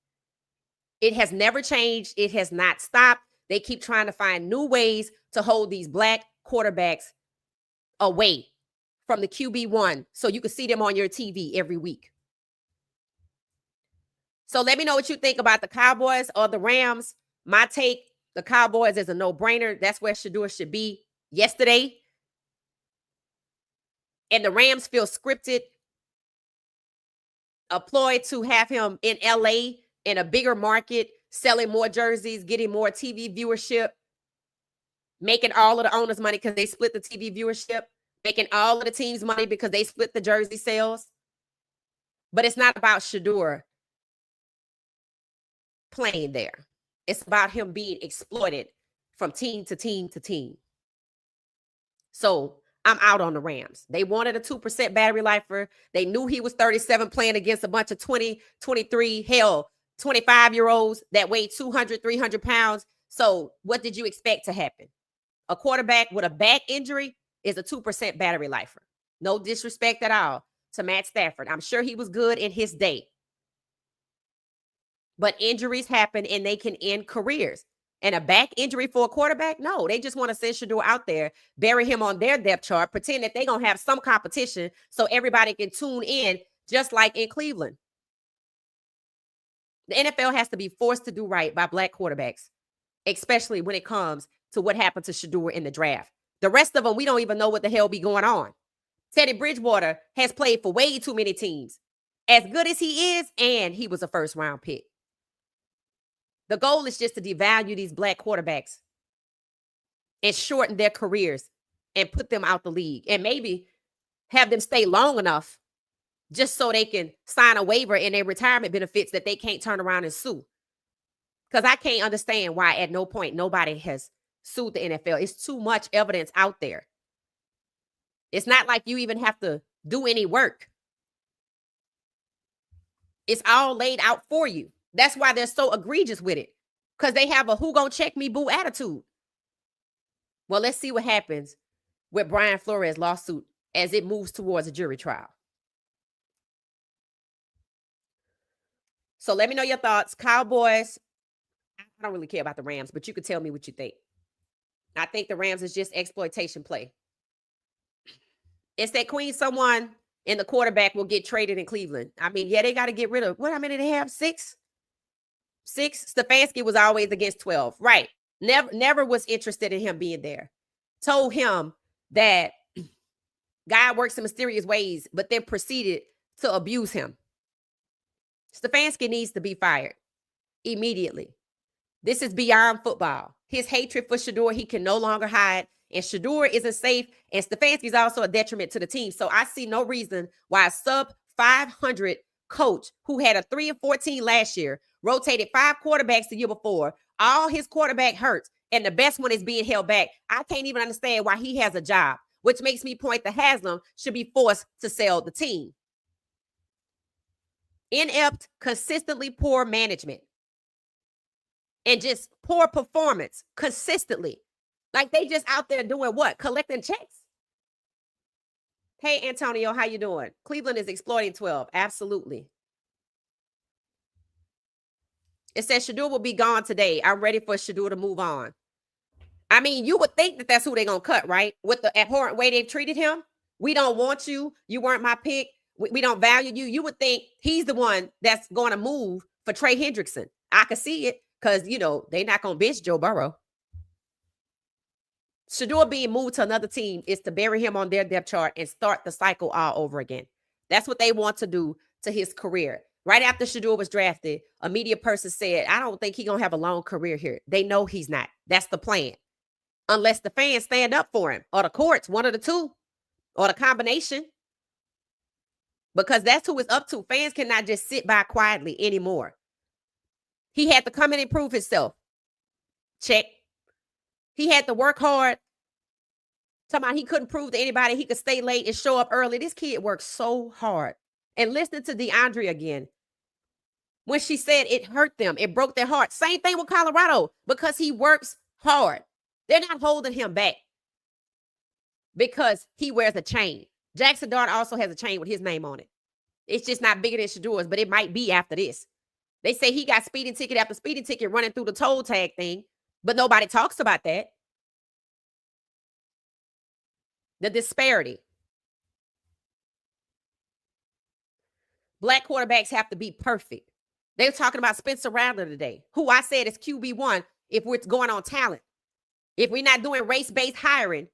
A: It has never changed. It has not stopped. They keep trying to find new ways to hold these black quarterbacks away from the QB1 so you can see them on your TV every week. So let me know what you think about the Cowboys or the Rams. My take, the Cowboys is a no-brainer. That's where Shedeur should be yesterday. And the Rams feel scripted, a ploy to have him in LA in a bigger market, selling more jerseys, getting more TV viewership, making all of the owners money because they split the TV viewership, making all of the teams money because they split the jersey sales. But it's not about Shedeur playing there. It's about him being exploited from team to team to team. So I'm out on the Rams. They wanted a 2% battery lifer. They knew he was 37 playing against a bunch of 20, 23, hell, 25-year-olds that weighed 200, 300 pounds. So what did you expect to happen? A quarterback with a back injury is a 2% battery lifer. No disrespect at all to Matt Stafford. I'm sure he was good in his day. But injuries happen and they can end careers. And a back injury for a quarterback? No, they just want to send Shedeur out there, bury him on their depth chart, pretend that they're going to have some competition so everybody can tune in, just like in Cleveland. The NFL has to be forced to do right by black quarterbacks, especially when it comes to what happened to Shedeur in the draft. The rest of them, we don't even know what the hell be going on. Teddy Bridgewater has played for way too many teams. As good as he is, and he was a first-round pick. The goal is just to devalue these black quarterbacks and shorten their careers and put them out the league and maybe have them stay long enough just so they can sign a waiver in their retirement benefits that they can't turn around and sue. Because I can't understand why at no point nobody has sued the NFL. It's too much evidence out there. It's not like you even have to do any work. It's all laid out for you. That's why they're so egregious with it, because they have a who gonna check me boo attitude. Well, let's see what happens with Brian Flores' lawsuit as it moves towards a jury trial. So let me know your thoughts. Cowboys, I don't really care about the Rams, but you can tell me what you think. I think the Rams is just exploitation play. It's that Queen someone in the quarterback will get traded in Cleveland. I mean, yeah, they got to get rid of, how many they have? 6? Stefanski was always against 12. Right. Never was interested in him being there. Told him that God works in mysterious ways, but then proceeded to abuse him. Stefanski needs to be fired immediately. This is beyond football. His hatred for Shedeur, he can no longer hide. And Shedeur isn't safe. And Stefanski is also a detriment to the team. So I see no reason why a sub 500 coach who had a 3-14 last year, rotated 5 quarterbacks the year before, all his quarterback hurts, and the best one is being held back. I can't even understand why he has a job, which makes me point that Haslam should be forced to sell the team. Inept, consistently poor management, and just poor performance consistently. Like they just out there doing what? Collecting checks. Hey, Antonio, how you doing? Cleveland is exploiting 12. Absolutely. It says Shedeur will be gone today. I'm ready for Shedeur to move on. I mean, you would think that that's who they're going to cut, right? With the abhorrent way they've treated him. We don't want you. You weren't my pick. We don't value you. You would think he's the one that's going to move for Trey Hendrickson. I could see it because, you know, they're not going to bench Joe Burrow. Shedeur being moved to another team is to bury him on their depth chart and start the cycle all over again. That's what they want to do to his career. Right after Shedeur was drafted, a media person said, I don't think he's going to have a long career here. They know he's not. That's the plan. Unless the fans stand up for him or the courts, one of the two, or the combination. Because that's who it's up to. Fans cannot just sit by quietly anymore. He had to come in and prove himself. Check. He had to work hard. Talking about he couldn't prove to anybody he could stay late and show up early. This kid worked so hard. And listening to DeAndre again, when she said it hurt them, it broke their heart. Same thing with Colorado, because he works hard. They're not holding him back because he wears a chain. Jackson Dart also has a chain with his name on it. It's just not bigger than Shedeur's, but it might be after this. They say he got speeding ticket after speeding ticket running through the toll tag thing, but nobody talks about that. The disparity. Black quarterbacks have to be perfect. They were talking about Spencer Rattler today, who I said is QB1 if we're going on talent. If we're not doing race-based hiring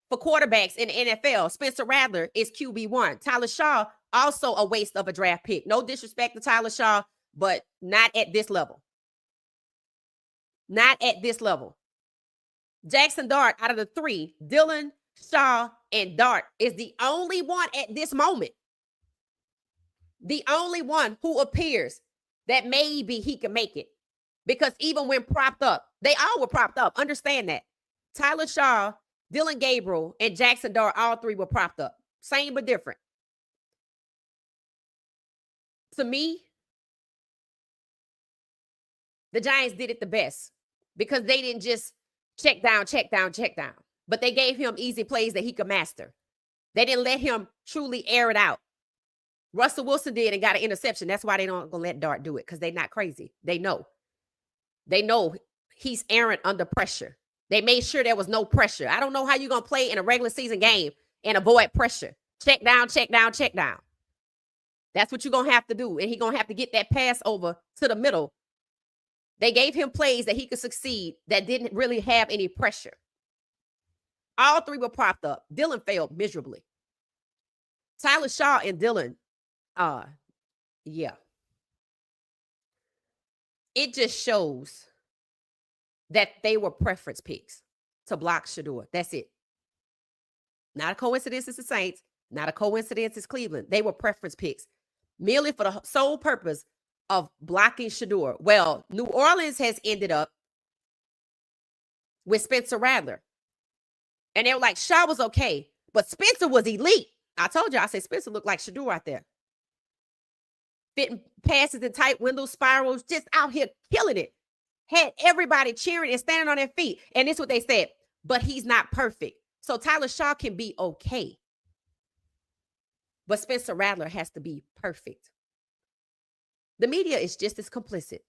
A: for quarterbacks in the NFL, Spencer Rattler is QB1. Tyler Shaw, also a waste of a draft pick. No disrespect to Tyler Shaw, but not at this level. Not at this level. Jackson Dart, out of the three, Dillon, Shaw, and Dart is the only one at this moment. The only one who appears that maybe he can make it. Because even when propped up, they all were propped up. Understand that. Tyler Shaw, Dylan Gabriel, and Jackson Dart, all three were propped up. Same but different. To me, the Giants did it the best because they didn't just check down, check down, check down. But they gave him easy plays that he could master. They didn't let him truly air it out. Russell Wilson did and got an interception. That's why they don't gonna let Dart do it, because they're not crazy. They know. They know he's errant under pressure. They made sure there was no pressure. I don't know how you're going to play in a regular season game and avoid pressure. Check down, check down, check down. That's what you're going to have to do. And he's going to have to get that pass over to the middle. They gave him plays that he could succeed that didn't really have any pressure. All three were propped up. Dillon failed miserably. Tyler Shaw and Dillon, yeah. It just shows that they were preference picks to block Shedeur. That's it. Not a coincidence it's the Saints. Not a coincidence it's Cleveland. They were preference picks merely for the sole purpose of blocking Shedeur. Well, New Orleans has ended up with Spencer Rattler. And they were like, Shaw was okay, but Spencer was elite. I told you, I said Spencer looked like Shedeur out there. Fitting passes in tight window spirals, just out here killing it. Had everybody cheering and standing on their feet. And this is what they said, but he's not perfect. So Tyler Shaw can be okay. But Spencer Rattler has to be perfect. The media is just as complicit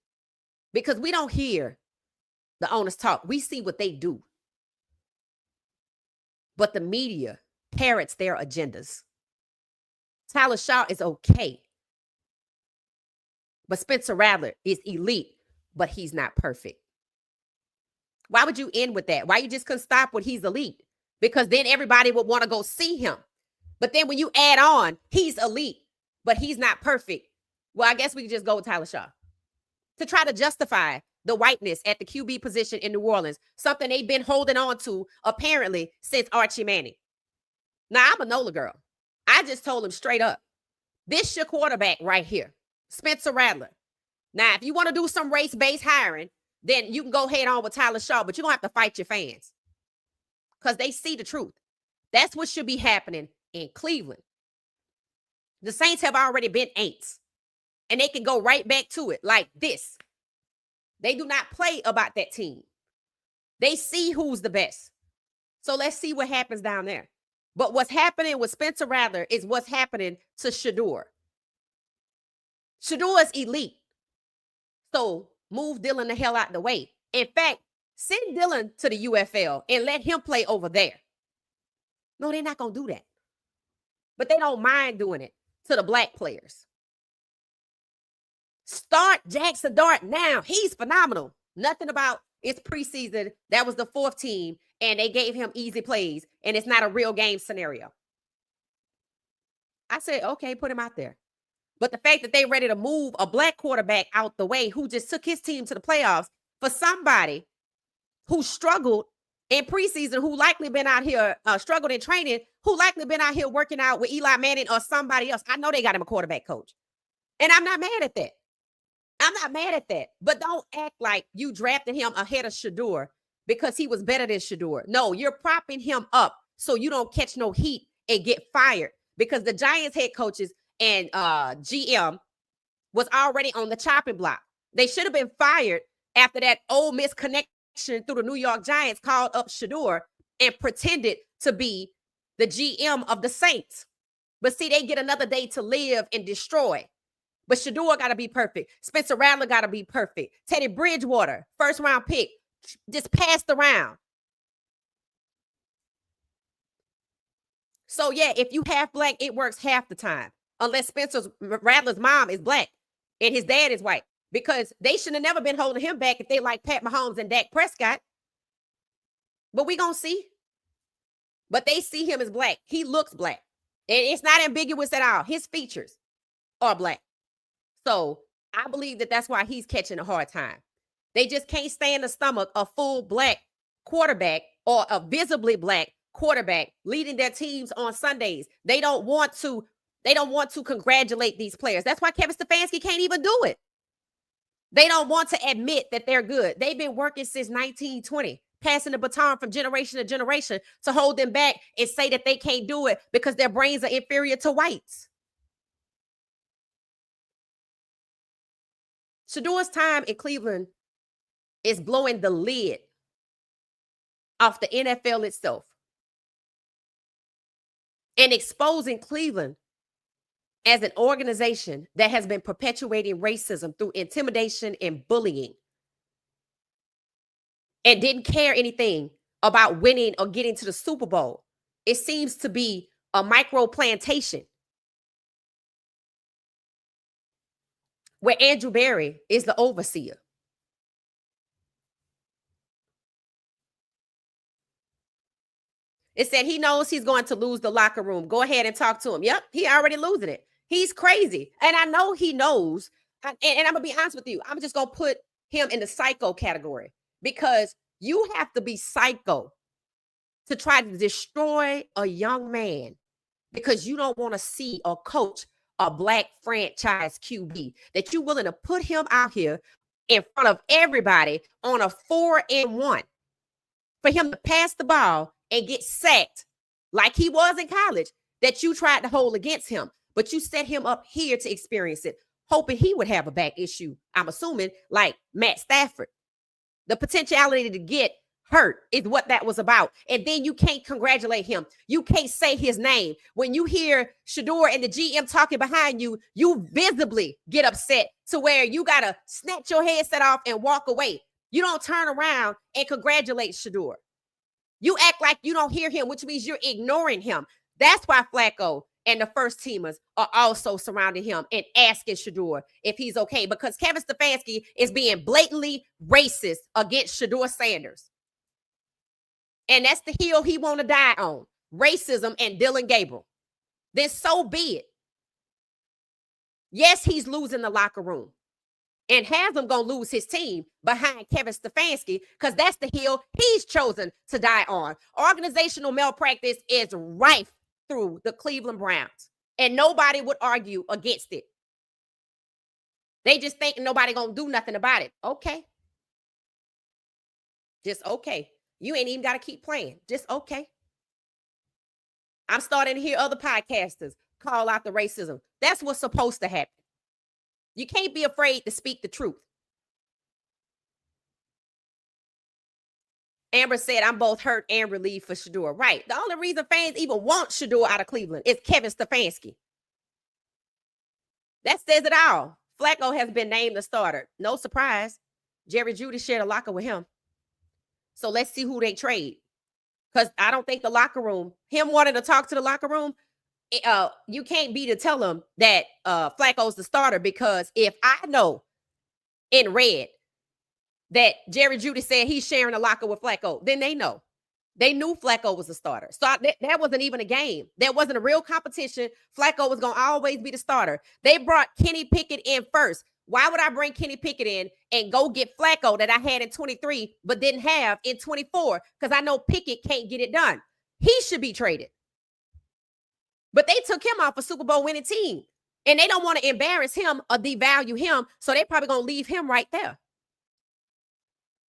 A: because we don't hear the owners talk. We see what they do. But the media parrots their agendas. Tyler Shaw is okay. But Spencer Rattler is elite, but he's not perfect. Why would you end with that? Why you just couldn't stop with he's elite? Because then everybody would want to go see him. But then when you add on, he's elite, but he's not perfect. Well, I guess we could just go with Tyler Shaw to try to justify the whiteness at the QB position in New Orleans, something they've been holding on to apparently since Archie Manning. Now, I'm a NOLA girl. I just told him straight up, this your quarterback right here. Spencer Rattler. Now, if you want to do some race-based hiring, then you can go head on with Tyler Shaw, but you're going to have to fight your fans because they see the truth. That's what should be happening in Cleveland. The Saints have already been ain'ts, and they can go right back to it like this. They do not play about that team. They see who's the best. So let's see what happens down there. But what's happening with Spencer Rattler is what's happening to Shedeur. Shedeur is elite. So move Dylan the hell out the way. In fact, send Dylan to the UFL and let him play over there. No, they're not going to do that. But they don't mind doing it to the black players. Start Jackson Dart now. He's phenomenal. Nothing about it's preseason. That was the 4th team, and they gave him easy plays, and it's not a real game scenario. I said, okay, put him out there. But the fact that they're ready to move a black quarterback out the way who just took his team to the playoffs for somebody who struggled in preseason, who likely been out here, struggled in training, who likely been out here working out with Eli Manning or somebody else. I know they got him a quarterback coach. And I'm not mad at that. I'm not mad at that. But don't act like you drafted him ahead of Shedeur because he was better than Shedeur. No, you're propping him up so you don't catch no heat and get fired because the Giants head coaches and GM was already on the chopping block. They should have been fired after that Ole Miss connection through the New York Giants called up Shedeur and pretended to be the GM of the Saints. But see, they get another day to live and destroy. But Shedeur got to be perfect. Spencer Rattler got to be perfect. Teddy Bridgewater, 1st round pick, just passed around. So yeah, if you half black, it works half the time. Unless Spencer Rattler's mom is black and his dad is white. Because they should have never been holding him back if they like Pat Mahomes and Dak Prescott. But we going to see. But they see him as black. He looks black. And it's not ambiguous at all. His features are black. So I believe that that's why he's catching a hard time. They just can't stand the stomach a full black quarterback or a visibly black quarterback leading their teams on Sundays. They don't want to congratulate these players. That's why Kevin Stefanski can't even do it. They don't want to admit that they're good. They've been working since 1920, passing the baton from generation to generation to hold them back and say that they can't do it because their brains are inferior to whites. Shedeur's time in Cleveland is blowing the lid off the NFL itself and exposing Cleveland as an organization that has been perpetuating racism through intimidation and bullying and didn't care anything about winning or getting to the Super Bowl. It seems to be a micro plantation where Andrew Berry is the overseer. It said he knows he's going to lose the locker room. Go ahead and talk to him. Yep, he already losing it. He's crazy. And I know he knows. And I'm going to be honest with you. I'm just going to put him in the psycho category because you have to be psycho to try to destroy a young man because you don't want to see or coach a black franchise QB, that you're willing to put him out here in front of everybody on a 4-and-1 for him to pass the ball and get sacked like he was in college, that you tried to hold against him, but you set him up here to experience it, hoping he would have a back issue, I'm assuming, like Matt Stafford. The potentiality to get hurt is what that was about. And then you can't congratulate him. You can't say his name. When you hear Shedeur and the GM talking behind you, you visibly get upset to where you got to snatch your headset off and walk away. You don't turn around and congratulate Shedeur. You act like you don't hear him, which means you're ignoring him. That's why Flacco and the first teamers are also surrounding him and asking Shedeur if he's okay, because Kevin Stefanski is being blatantly racist against Shedeur Sanders. And that's the hill he want to die on, racism and Dylan Gabriel. Then so be it. Yes, he's losing the locker room. And has him going to lose his team behind Kevin Stefanski because that's the hill he's chosen to die on. Organizational malpractice is rife through the Cleveland Browns, and nobody would argue against it. They just think nobody going to do nothing about it. Okay. Just okay. You ain't even got to keep playing. Just okay. I'm starting to hear other podcasters call out the racism. That's what's supposed to happen. You can't be afraid to speak the truth. Amber said, I'm both hurt and relieved for Shedeur. Right. The only reason fans even want Shedeur out of Cleveland is Kevin Stefanski. That says it all. Flacco has been named the starter. No surprise. Jerry Jeudy shared a locker with him. So let's see who they trade. Because I don't think the locker room, him wanting to talk to the locker room, you can't be to tell him that Flacco's the starter, because if I know in red that Jerry Jeudy said he's sharing a locker with Flacco, then they know. They knew Flacco was the starter. So that wasn't even a game. That wasn't a real competition. Flacco was going to always be the starter. They brought Kenny Pickett in first. Why would I bring Kenny Pickett in and go get Flacco that I had in 23 but didn't have in 24? Because I know Pickett can't get it done. He should be traded. But they took him off a Super Bowl winning team. And they don't want to embarrass him or devalue him. So they probably going to leave him right there.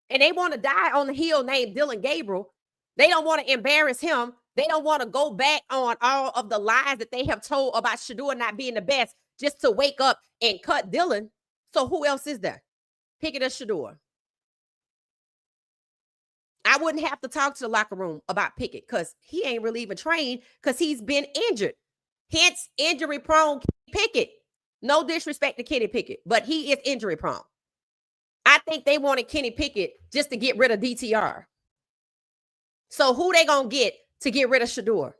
A: And they want to die on the heel named Dylan Gabriel. They don't want to embarrass him. They don't want to go back on all of the lies that they have told about Shedeur not being the best just to wake up and cut Dylan. So who else is there? Pickett or Shedeur? I wouldn't have to talk to the locker room about Pickett because he ain't really even trained because he's been injured. Hence, injury-prone Pickett. No disrespect to Kenny Pickett, but he is injury-prone. I think they wanted Kenny Pickett just to get rid of DTR. So who they going to get rid of Shedeur?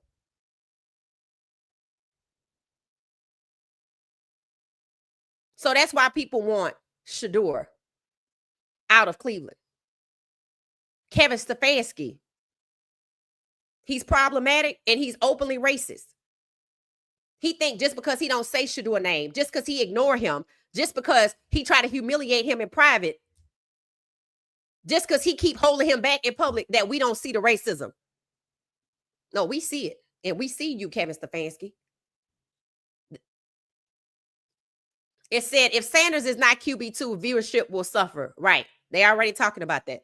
A: So that's why people want Shedeur out of Cleveland. Kevin Stefanski. He's problematic and he's openly racist. He think just because he don't say Shedeur name, just because he ignore him, just because he try to humiliate him in private, just because he keep holding him back in public, that we don't see the racism. No, we see it. And we see you, Kevin Stefanski. It said, if Sanders is not QB2, viewership will suffer. Right. They already talking about that.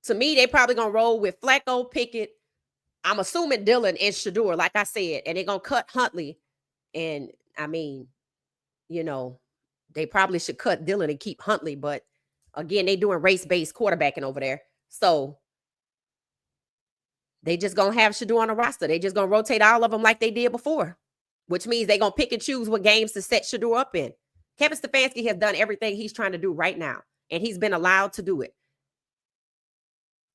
A: To me, they probably going to roll with Flacco, Pickett. I'm assuming Dylan and Shedeur, like I said, and they're going to cut Huntley. And, I mean, you know, they probably should cut Dylan and keep Huntley. But, again, they doing race-based quarterbacking over there. So, they just going to have Shedeur on the roster. They just going to rotate all of them like they did before, which means they're going to pick and choose what games to set Shedeur up in. Kevin Stefanski has done everything he's trying to do right now, and he's been allowed to do it.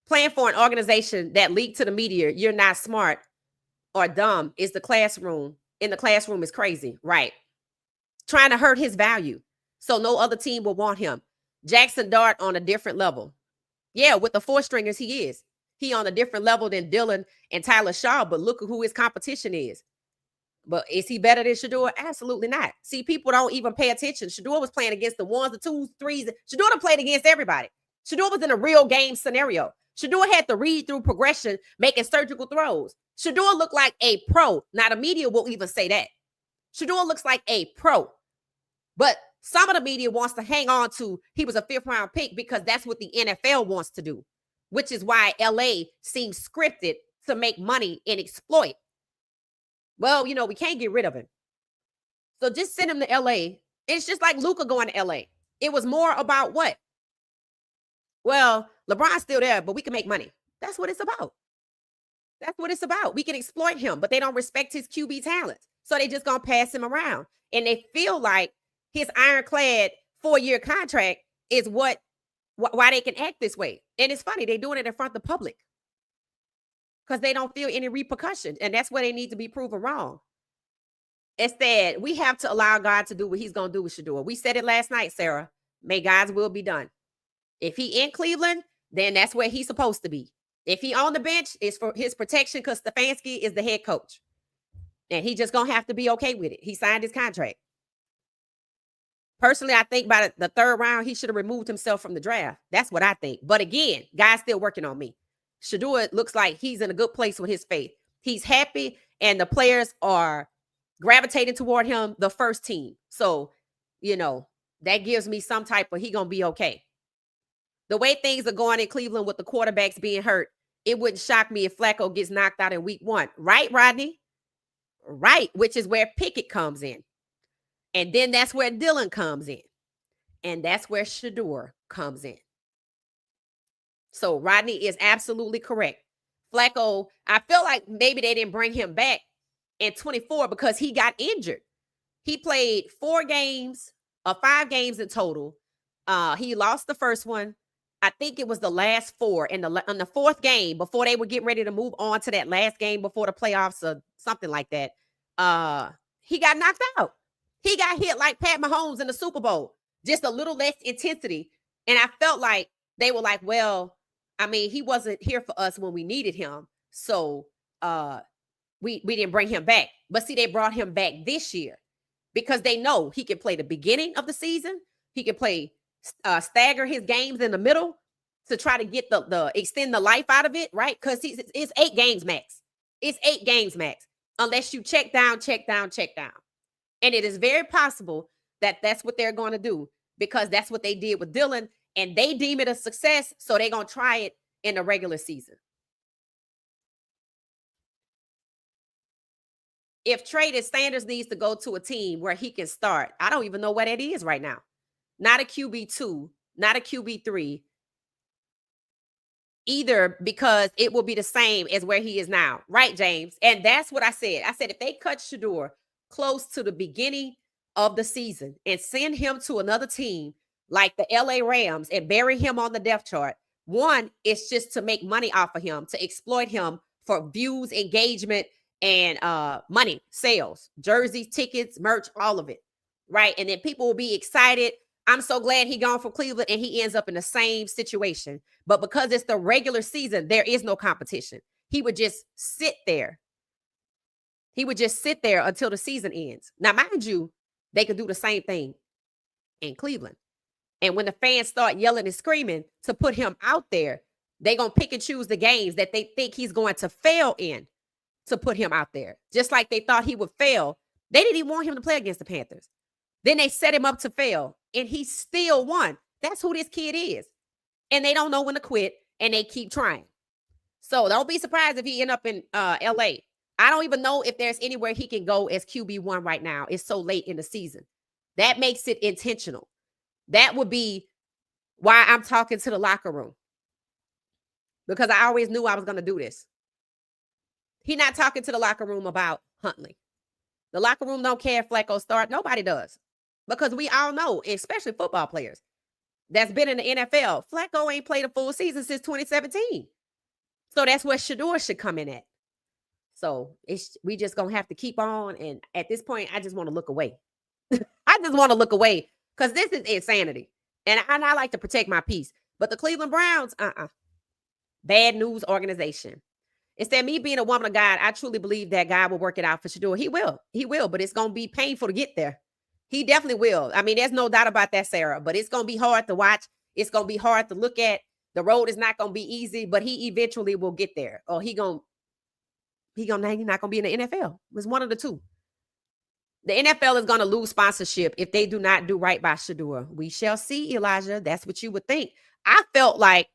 A: Playing for an organization that leaked to the media, you're not smart or dumb, is the classroom. In the classroom is crazy, right? Trying to hurt his value so no other team will want him. Jackson Dart on a different level. Yeah, with the four stringers, he is. He on a different level than Dylan and Tyler Shaw, but look at who his competition is. But is he better than Shedeur? Absolutely not. See, people don't even pay attention. Shedeur was playing against the ones, the twos, threes. Shedeur done played against everybody. Shedeur was in a real game scenario. Shedeur had to read through progression, making surgical throws. Shedeur looked like a pro. Now, the media will even say that. Shedeur looks like a pro. But some of the media wants to hang on to he was a fifth-round pick because that's what the NFL wants to do, which is why LA seems scripted to make money and exploit. Well, you know, we can't get rid of him. So just send him to LA. It's just like Luka going to LA. It was more about what? Well, LeBron's still there, but we can make money. That's what it's about. We can exploit him, but they don't respect his QB talents. So they just going to pass him around. And they feel like his ironclad 4-year contract is why they can act this way. And it's funny, they're doing it in front of the public because they don't feel any repercussion. And that's where they need to be proven wrong. Instead, we have to allow God to do what he's going to do with Shedeur. We said it last night, Sarah. May God's will be done. If he in Cleveland, then that's where he's supposed to be. If he on the bench, it's for his protection because Stefanski is the head coach. And he just going to have to be okay with it. He signed his contract. Personally, I think by the third round, he should have removed himself from the draft. That's what I think. But again, God's still working on me. Shedeur looks like he's in a good place with his faith. He's happy, and the players are gravitating toward him, the first team. So, you know, that gives me some type of he going to be okay. The way things are going in Cleveland with the quarterbacks being hurt, it wouldn't shock me if Flacco gets knocked out in week 1. Right, Rodney? Right, which is where Pickett comes in. And then that's where Dillon comes in. And that's where Shedeur comes in. So Rodney is absolutely correct. Flacco, I feel like maybe they didn't bring him back in 24 because he got injured. He played 4 games, 5 games in total. He lost the first one. I think it was the last 4 in the fourth game before they were getting ready to move on to that last game before the playoffs or something like that. He got knocked out. He got hit like Pat Mahomes in the Super Bowl, just a little less intensity. And I felt like they were like, well, I mean, he wasn't here for us when we needed him. So we didn't bring him back. But see, they brought him back this year because they know he can play the beginning of the season. He can play stagger his games in the middle to try to get the extend the life out of it, right? Because it's 8 games max. It's 8 games max, unless you check down. And it is very possible that that's what they're going to do because that's what they did with Dillon, and they deem it a success, so they're going to try it in the regular season. If Traded Sanders needs to go to a team where he can start, I don't even know what that is right now. Not a QB2, not a QB3, either, because it will be the same as where he is now. Right, James? And that's what I said. I said if they cut Shedeur close to the beginning of the season and send him to another team like the LA Rams and bury him on the depth chart, one, it's just to make money off of him, to exploit him for views, engagement, and money, sales, jerseys, tickets, merch, all of it, right? And then people will be excited. I'm so glad he gone from Cleveland, and he ends up in the same situation. But because it's the regular season, there is no competition. He would just sit there. He would just sit there until the season ends. Now, mind you, they could do the same thing in Cleveland. And when the fans start yelling and screaming to put him out there, they're going to pick and choose the games that they think he's going to fail in to put him out there. Just like they thought he would fail. They didn't even want him to play against the Panthers. Then they set him up to fail, and he still won. That's who this kid is. And they don't know when to quit, and they keep trying. So don't be surprised if he end up in LA. I don't even know if there's anywhere he can go as QB1 right now. It's so late in the season. That makes it intentional. That would be why I'm talking to the locker room, because I always knew I was going to do this. He's not talking to the locker room about Huntley. The locker room don't care if Flacco start. Nobody does, because we all know, especially football players that's been in the NFL, Flacco ain't played a full season since 2017. So that's where Shedeur should come in at. So we just going to have to keep on. And at this point, I just want to look away. I just want to look away because this is insanity. And I like to protect my peace. But the Cleveland Browns, bad news organization. Instead, me being a woman of God, I truly believe that God will work it out for Shedeur. He will, but it's going to be painful to get there. He definitely will. I mean, there's no doubt about that, Sarah, but it's going to be hard to watch. It's going to be hard to look at. The road is not going to be easy, but he eventually will get there. Or he's not going to be in the NFL. It's one of the two. The NFL is going to lose sponsorship if they do not do right by Shedeur. We shall see, Elijah. That's what you would think. I felt like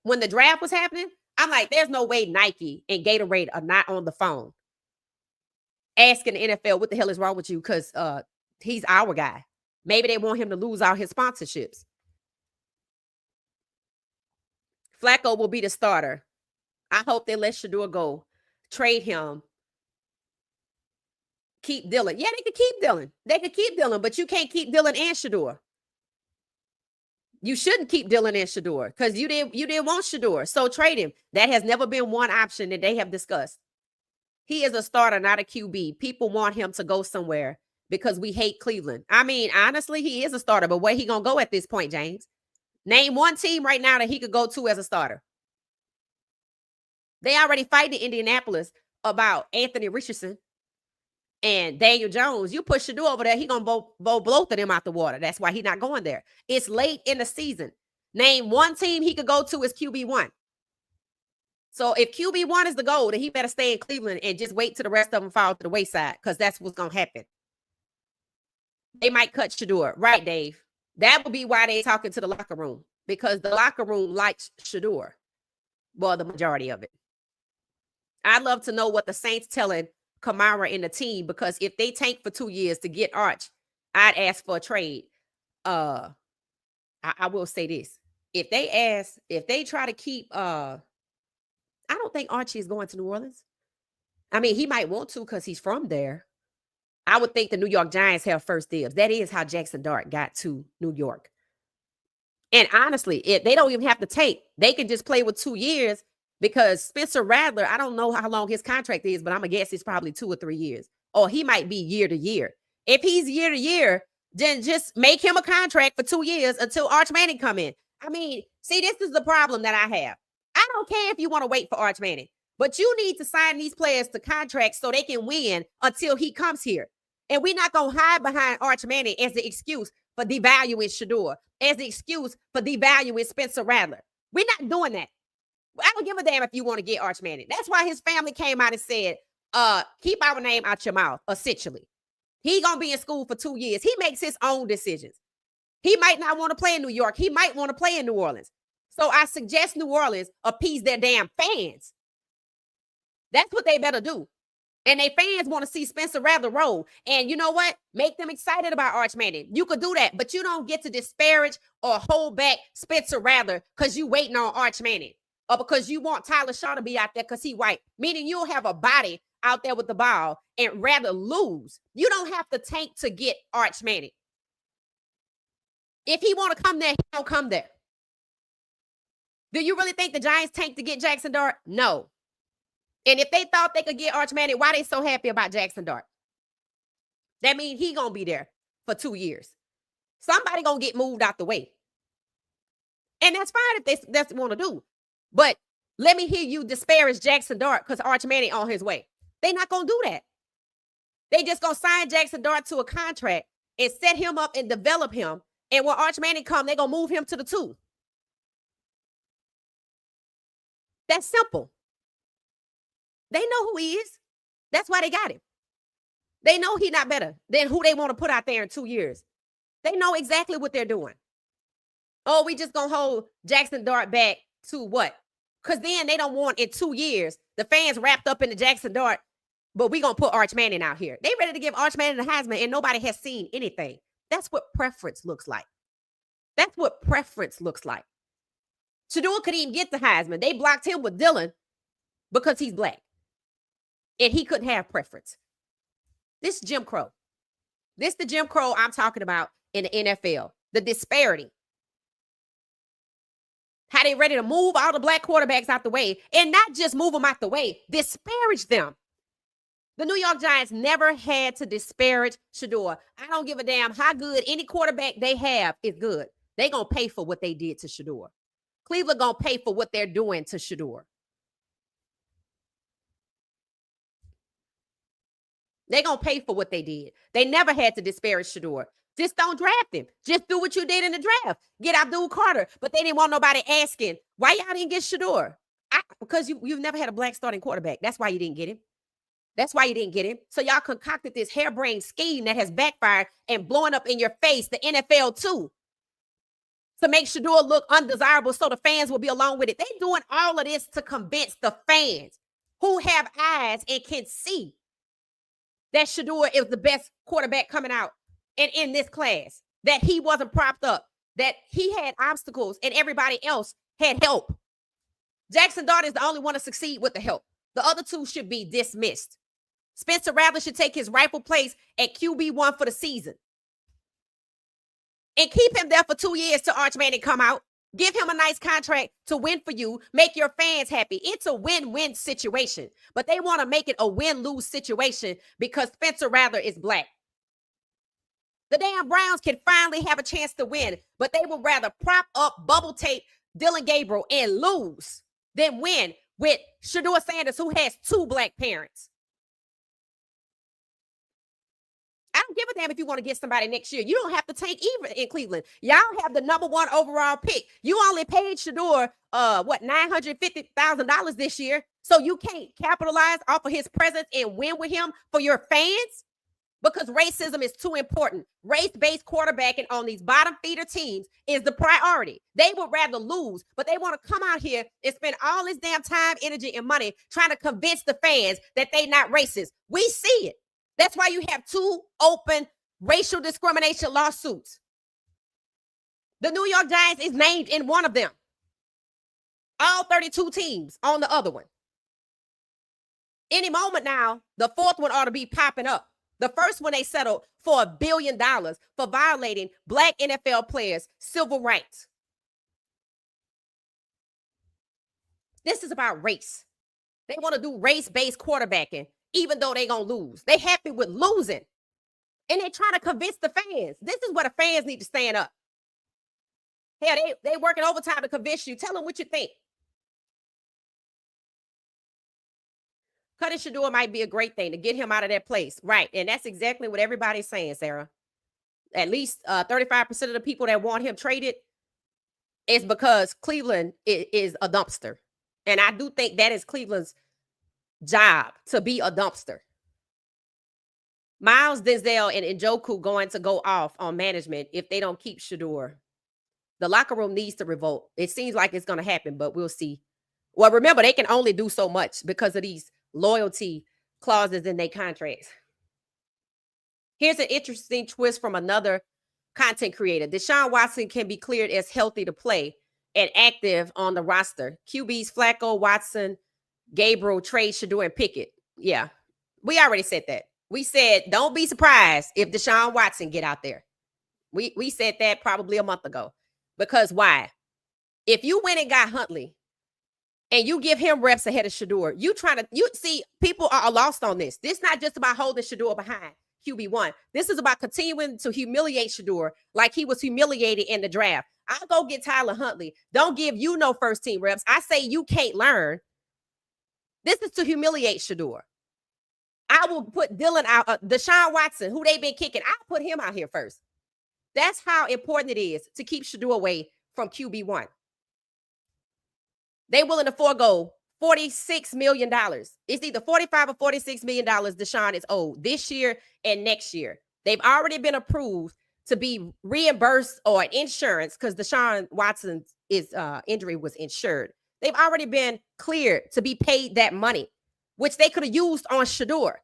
A: when the draft was happening, I'm like, there's no way Nike and Gatorade are not on the phone asking the NFL, what the hell is wrong with you? Because he's our guy. Maybe they want him to lose all his sponsorships. Flacco will be the starter. I hope they let Shedeur go. Trade him. Keep Dillon. Yeah, they could keep Dillon. They could keep Dillon, but you can't keep Dillon and Shedeur. You shouldn't keep Dillon and Shedeur because you didn't want Shedeur. So trade him. That has never been one option that they have discussed. He is a starter, not a QB. People want him to go somewhere because we hate Cleveland. I mean, honestly, he is a starter, but where he going to go at this point, James? Name one team right now that he could go to as a starter. They already fight in Indianapolis about Anthony Richardson and Daniel Jones. You put Shedeur over there, he going to blow both of them out the water. That's why he's not going there. It's late in the season. Name one team he could go to as QB1. So if QB1 is the goal, then he better stay in Cleveland and just wait till the rest of them fall to the wayside, because that's what's going to happen. They might cut Shedeur. Right, Dave? That would be why they're talking to the locker room, because the locker room likes Shedeur. Well, the majority of it. I'd love to know what the Saints telling Kamara and the team, because if they tank for 2 years to get Arch, I'd ask for a trade. I will say this. If they try to keep, I don't think Archie is going to New Orleans. I mean, he might want to because he's from there. I would think the New York Giants have first dibs. That is how Jackson Dart got to New York. And honestly, they don't even have to tank. They can just play with 2 years, because Spencer Rattler, I don't know how long his contract is, but I'm going to guess it's probably 2 or 3 years. Or he might be year to year. If he's year to year, then just make him a contract for 2 years until Arch Manning come in. I mean, see, this is the problem that I have. I don't care if you want to wait for Arch Manning, but you need to sign these players to contracts so they can win until he comes here. And we're not going to hide behind Arch Manning as the excuse for devaluing Shedeur, as the excuse for devaluing Spencer Rattler. We're not doing that. I don't give a damn if you want to get Arch Manning. That's why his family came out and said, keep our name out your mouth, essentially. He going to be in school for 2 years. He makes his own decisions. He might not want to play in New York. He might want to play in New Orleans. So I suggest New Orleans appease their damn fans. That's what they better do. And their fans want to see Spencer Rattler roll. And you know what? Make them excited about Arch Manning. You could do that, but you don't get to disparage or hold back Spencer Rattler because you waiting on Arch Manning, or because you want Tyler Shaw to be out there because he white. Meaning you'll have a body out there with the ball and rather lose. You don't have to tank to get Arch Manning. If he want to come there, he don't come there. Do you really think the Giants tanked to get Jackson Dart? No. And if they thought they could get Arch Manning, why they so happy about Jackson Dart? That means he going to be there for 2 years. Somebody going to get moved out the way. And that's fine if that's what they want to do. But let me hear you disparage Jackson Dart because Arch Manning on his way. They're not going to do that. They just going to sign Jackson Dart to a contract and set him up and develop him. And when Arch Manning come, they're going to move him to the 2. That's simple. They know who he is. That's why they got him. They know he's not better than who they want to put out there in 2 years. They know exactly what they're doing. Oh, we just going to hold Jackson Dart back to what? Because then they don't want in 2 years the fans wrapped up in the Jackson Dart, but we going to put Arch Manning out here. They ready to give Arch Manning the Heisman, and nobody has seen anything. That's what preference looks like. That's what preference looks like. Shedeur couldn't even get the Heisman. They blocked him with Dylan because he's black. And he couldn't have preference. This is Jim Crow. This is the Jim Crow I'm talking about in the NFL. The disparity. How they ready to move all the black quarterbacks out the way, and not just move them out the way, disparage them. The New York Giants never had to disparage Shedeur. I don't give a damn how good any quarterback they have is good. They going to pay for what they did to Shedeur. Cleveland going to pay for what they're doing to Shedeur. They're going to pay for what they did. They never had to disparage Shedeur. Just don't draft him. Just do what you did in the draft. Get Abdul Carter. But they didn't want nobody asking, why y'all didn't get Shedeur? Because you've never had a black starting quarterback. That's why you didn't get him. That's why you didn't get him. So y'all concocted this harebrained scheme that has backfired and blowing up in your face, the NFL too, to make Shedeur look undesirable so the fans will be along with it. They're doing all of this to convince the fans who have eyes and can see that Shedeur is the best quarterback coming out and in this class, that he wasn't propped up, that he had obstacles and everybody else had help. Jackson Dart is the only one to succeed with the help. The other two should be dismissed. Spencer Rattler should take his rightful place at QB1 for the season. And keep him there for 2 years till Arch Manning come out. Give him a nice contract to win for you. Make your fans happy. It's a win-win situation. But they want to make it a win-lose situation because Spencer Rattler is black. The damn Browns can finally have a chance to win, but they would rather prop up, bubble tape Dylan Gabriel and lose than win with Shedeur Sanders, who has 2 black parents. I don't give a damn if you want to get somebody next year. You don't have to tank either in Cleveland. Y'all have the number 1 overall pick. You only paid Shedeur, $950,000 this year. So you can't capitalize off of his presence and win with him for your fans? because racism is too important. Race-based quarterbacking on these bottom feeder teams is the priority. They would rather lose, but they want to come out here and spend all this damn time, energy, and money trying to convince the fans that they not racist. We see it. That's why you have 2 open racial discrimination lawsuits. The New York Giants is named in one of them. All 32 teams on the other one. Any moment now, the 4th one ought to be popping up. The first one they settled for $1 billion for violating Black NFL players' civil rights. This is about race. They want to do race-based quarterbacking, even though they're going to lose. They happy with losing. And they're trying to convince the fans. This is where the fans need to stand up. Hell, they working overtime to convince you. Tell them what you think. Cutting Shedeur might be a great thing to get him out of that place. Right. And that's exactly what everybody's saying, Sarah. At least 35% of the people that want him traded is because Cleveland is a dumpster. And I do think that is Cleveland's job, to be a dumpster. Miles, Denzel, and Njoku going to go off on management if they don't keep Shedeur. The locker room needs to revolt. It seems like it's going to happen, but we'll see. Well, remember, they can only do so much because of these loyalty clauses in their contracts. Here's an interesting twist from another content creator. Deshaun Watson can be cleared as healthy to play and active on the roster. QBs Flacco, Watson, Gabriel, Trey, Shedeur, and Pickett. Yeah, we already said that. We said, don't be surprised if Deshaun Watson get out there. We said that probably a month ago. Because why? If you went and got Huntley and you give him reps ahead of Shedeur, you see, people are lost on this. This is not just about holding Shedeur behind QB1. This is about continuing to humiliate Shedeur like he was humiliated in the draft. I'll go get Tyler Huntley. Don't give you no first team reps. I say you can't learn. This is to humiliate Shedeur. I will put Dylan out, Deshaun Watson, who they've been kicking. I'll put him out here first. That's how important it is to keep Shedeur away from QB1. They willing to forego $46 million. It's either $45 or $46 million Deshaun is owed this year and next year. They've already been approved to be reimbursed or insurance because Deshaun Watson's injury was insured. They've already been cleared to be paid that money, which they could have used on Shedeur.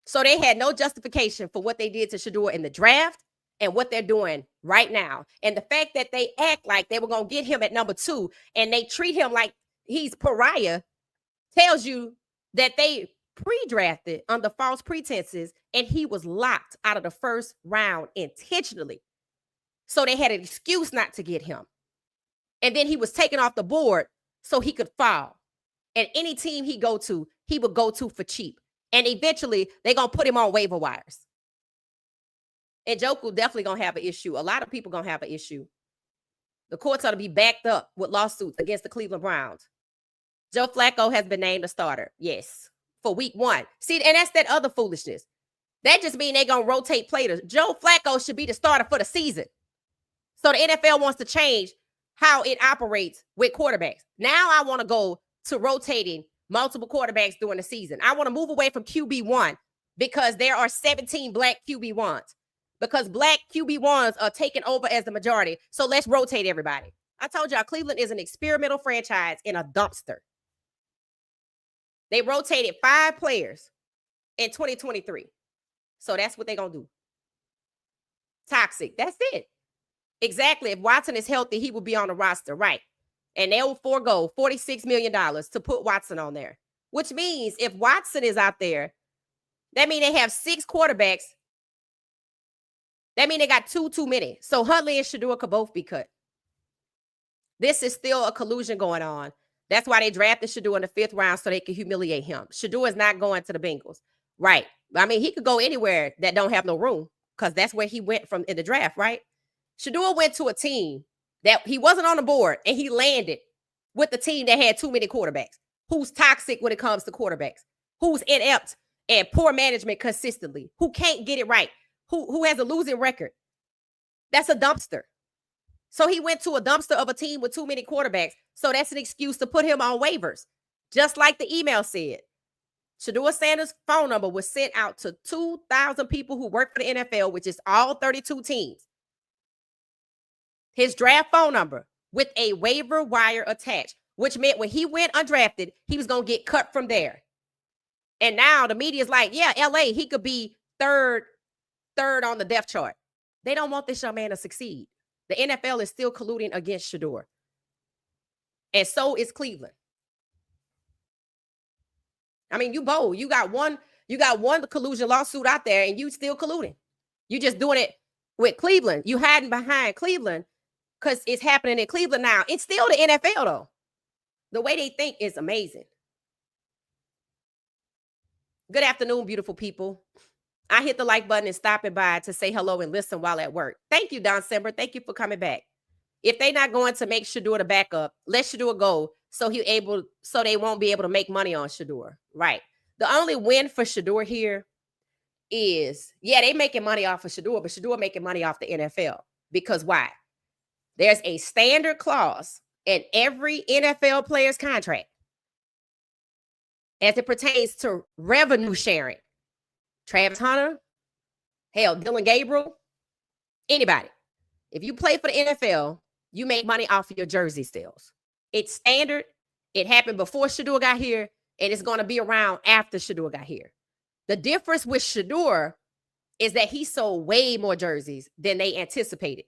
A: So they had no justification for what they did to Shedeur in the draft and what they're doing right now. And the fact that they act like they were going to get him at number 2 and they treat him like he's pariah tells you that they pre-drafted under false pretenses and he was locked out of the first round intentionally. So they had an excuse not to get him. And then he was taken off the board so he could fall. And any team he would go to for cheap. And eventually, they're going to put him on waiver wires. And Njoku definitely going to have an issue. A lot of people going to have an issue. The courts ought to be backed up with lawsuits against the Cleveland Browns. Joe Flacco has been named a starter. Yes. For week 1. See, and that's that other foolishness. That just means they're going to rotate players. Joe Flacco should be the starter for the season. So the NFL wants to change how it operates with quarterbacks. Now I want to go to rotating multiple quarterbacks during the season. I want to move away from QB1 because there are 17 black QB1s. Because black QB1s are taking over as the majority. So let's rotate everybody. I told y'all Cleveland is an experimental franchise in a dumpster. They rotated 5 players in 2023. So that's what they're going to do. Toxic. That's it. Exactly. If Watson is healthy, he will be on the roster. Right. And they'll forego $46 million to put Watson on there. Which means if Watson is out there, that means they have 6 quarterbacks. That means they got 2 too many. So Huntley and Shedeur could both be cut. This is still a collusion going on. That's why they drafted Shedeur in the 5th round so they could humiliate him. Shedeur is not going to the Bengals. Right. I mean, he could go anywhere that don't have no room because that's where he went from in the draft, right? Shedeur went to a team that he wasn't on the board, and he landed with the team that had too many quarterbacks, who's toxic when it comes to quarterbacks, who's inept and poor management consistently, who can't get it right, who has a losing record. That's a dumpster. So he went to a dumpster of a team with too many quarterbacks. So that's an excuse to put him on waivers. Just like the email said. Shedeur Sanders' phone number was sent out to 2,000 people who work for the NFL, which is all 32 teams. His draft phone number with a waiver wire attached, which meant when he went undrafted, he was going to get cut from there. And now the media is like, yeah, LA, he could be third on the depth chart. They don't want this young man to succeed. The NFL is still colluding against Shedeur. And so is Cleveland. I mean, you bold. You got one collusion lawsuit out there and you still colluding. You just doing it with Cleveland. You hiding behind Cleveland because it's happening in Cleveland now. It's still the NFL though. The way they think is amazing. Good afternoon, beautiful people. I hit the like button and stopping by to say hello and listen while at work. Thank you, Don Sember. Thank you for coming back. If they're not going to make Shedeur the backup, let Shedeur go so they won't be able to make money on Shedeur. Right. The only win for Shedeur here is, yeah, they making money off of Shedeur, but Shedeur making money off the NFL. Because why? There's a standard clause in every NFL player's contract as it pertains to revenue sharing. Travis Hunter, hell, Dylan Gabriel, anybody. If you play for the NFL, you make money off of your jersey sales. It's standard. It happened before Shedeur got here, and it's going to be around after Shedeur got here. The difference with Shedeur is that he sold way more jerseys than they anticipated.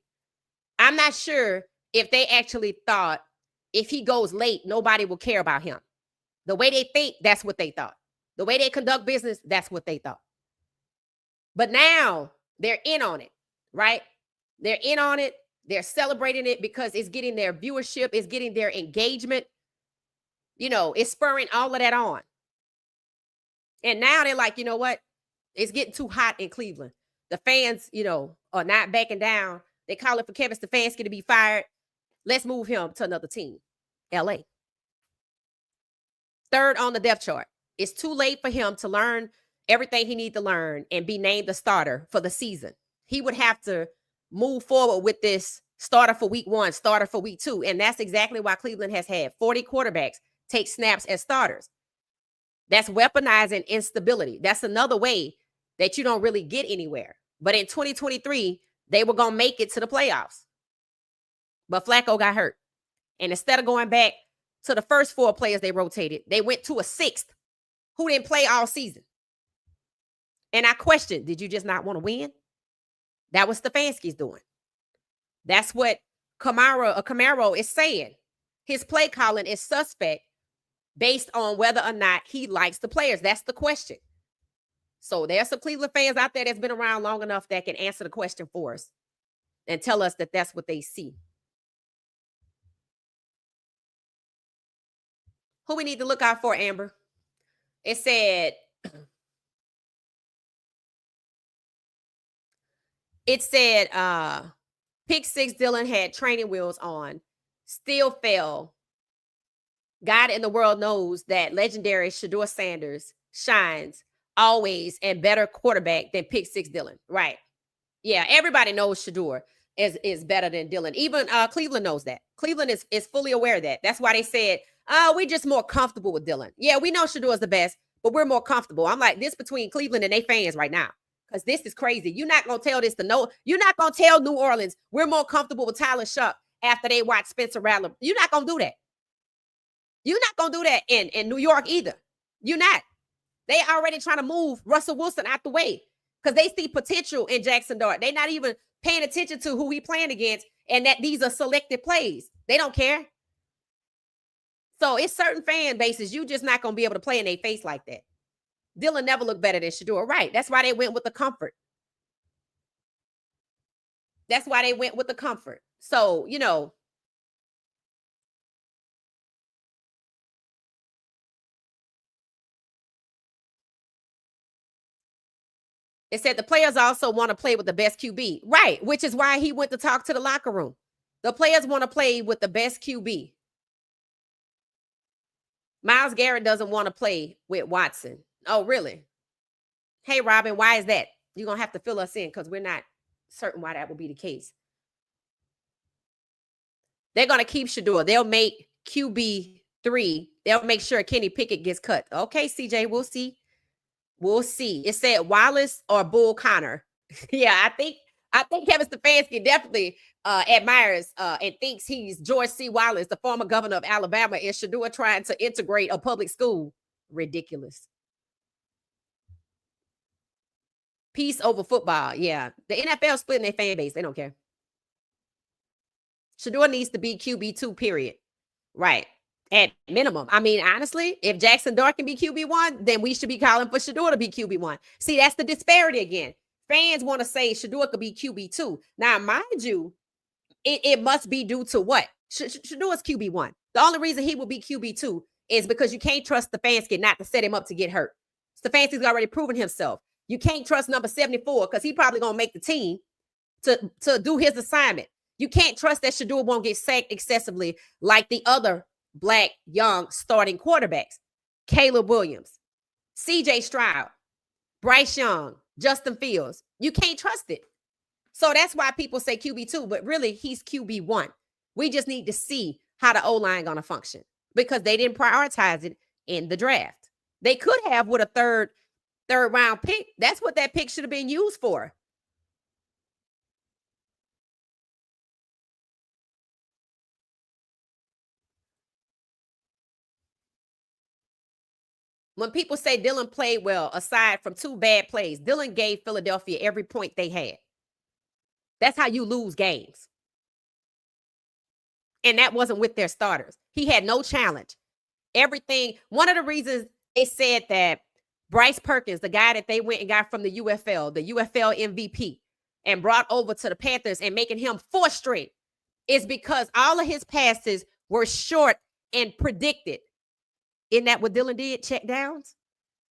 A: I'm not sure if they actually thought if he goes late, nobody will care about him. The way they think, that's what they thought. The way they conduct business, that's what they thought. But now they're in on it, right? They're in on it. They're celebrating it because it's getting their viewership, it's getting their engagement. You know, it's spurring all of that on. And now they're like, you know what? It's getting too hot in Cleveland. The fans, you know, are not backing down. They call it for Kevin Stefanski to be fired. Let's move him to another team, LA. Third on the depth chart. It's too late for him to learn everything he needs to learn and be named the starter for the season. He would have to move forward with this starter for week 1, starter for week 2. And that's exactly why Cleveland has had 40 quarterbacks take snaps as starters. That's weaponizing instability. That's another way that you don't really get anywhere. But in 2023, they were going to make it to the playoffs. But Flacco got hurt. And instead of going back to the first 4 players they rotated, they went to a 6th who didn't play all season. And I questioned, did you just not want to win? That was Stefanski's doing. That's what Camaro is saying. His play calling is suspect based on whether or not he likes the players. That's the question. So there's some Cleveland fans out there that's been around long enough that can answer the question for us and tell us that that's what they see. Who we need to look out for, Amber? It said, pick 6 Dylan had training wheels on, still fell. God in the world knows that legendary Shedeur Sanders shines always and better quarterback than pick 6 Dylan. Right. Yeah, everybody knows Shedeur is better than Dylan. Even Cleveland knows that. Cleveland is fully aware of that. That's why they said, we're just more comfortable with Dylan. Yeah, we know Shedeur is the best, but we're more comfortable. I'm like, this between Cleveland and their fans right now. Because this is crazy. You're not going to tell this to no. You're not going to tell New Orleans we're more comfortable with Tyler Shuck after they watch Spencer Rattler. You're not going to do that. You're not going to do that in New York either. You're not. They already trying to move Russell Wilson out the way because they see potential in Jackson Dart. They're not even paying attention to who he playing against and that these are selected plays. They don't care. So it's certain fan bases you just not going to be able to play in their face like that. Dylan never looked better than Shedeur. Right. That's why they went with the comfort. That's why they went with the comfort. So, you know, it said the players also want to play with the best QB. Right. Which is why he went to talk to the locker room. The players want to play with the best QB. Myles Garrett doesn't want to play with Watson. Oh, really? Hey, Robin, why is that? You're going to have to fill us in because we're not certain why that will be the case. They're going to keep Shedeur. They'll make QB 3, they'll make sure Kenny Pickett gets cut. Okay, CJ, we'll see. We'll see. It said Wallace or Bull Connor. Yeah, I think Kevin Stefanski definitely admires and thinks he's George C. Wallace, the former governor of Alabama, and Shedeur trying to integrate a public school. Ridiculous. Peace over football. Yeah. The NFL splitting their fan base. They don't care. Shedeur needs to be QB2, period. Right. At minimum. I mean, honestly, if Jackson Dart can be QB1, then we should be calling for Shedeur to be QB1. See, that's the disparity again. Fans want to say Shedeur could be QB2. Now, mind you, it must be due to what? Shedeur's QB1. The only reason he will be QB2 is because you can't trust Stefanski not to set him up to get hurt. Stefanski's already proven himself. You can't trust number 74 because he probably going to make the team to do his assignment. You can't trust that Shedeur won't get sacked excessively like the other Black young starting quarterbacks. Caleb Williams, CJ Stroud, Bryce Young, Justin Fields. You can't trust it. So that's why people say QB2, but really he's QB1. We just need to see how the O-line going to function because they didn't prioritize it in the draft. They could have with a third round pick. That's what that pick should have been used for. When people say Dylan played well, aside from 2 bad plays, Dylan gave Philadelphia every point they had. That's how you lose games. And that wasn't with their starters. He had no challenge. Everything. One of the reasons they said that Bryce Perkins, the guy that they went and got from the UFL MVP, and brought over to the Panthers and making him 4 straight, is because all of his passes were short and predicted. Isn't that what Dylan did? Check downs?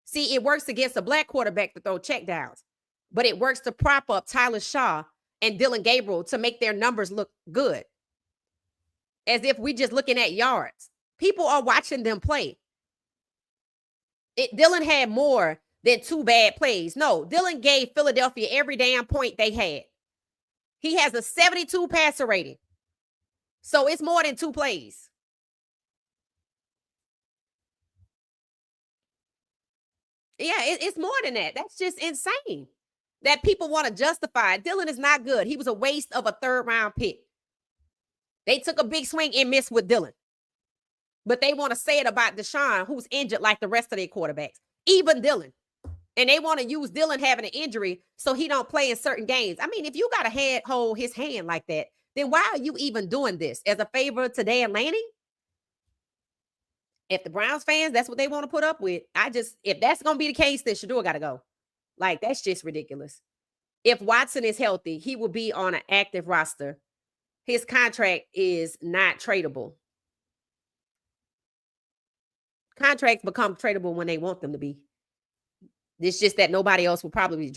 A: See, it works against a black quarterback to throw check downs, but it works to prop up Tyler Shaw and Dylan Gabriel to make their numbers look good. As if we just looking at yards. People are watching them play. Dylan had more than 2 bad plays. No, Dylan gave Philadelphia every damn point they had. He has a 72 passer rating. So it's more than 2 plays. Yeah, it's more than that. That's just insane that people want to justify. Dylan is not good. He was a waste of a 3rd round pick. They took a big swing and missed with Dylan. But they want to say it about Deshaun, who's injured like the rest of their quarterbacks, even Dylan. And they want to use Dylan having an injury so he don't play in certain games. I mean, if you got to hold his hand like that, then why are you even doing this? As a favor to Dan Lanning? If the Browns fans, that's what they want to put up with. If that's going to be the case, then Shedeur got to go. Like, that's just ridiculous. If Watson is healthy, he will be on an active roster. His contract is not tradable. Contracts become tradable when they want them to be. It's just that nobody else will probably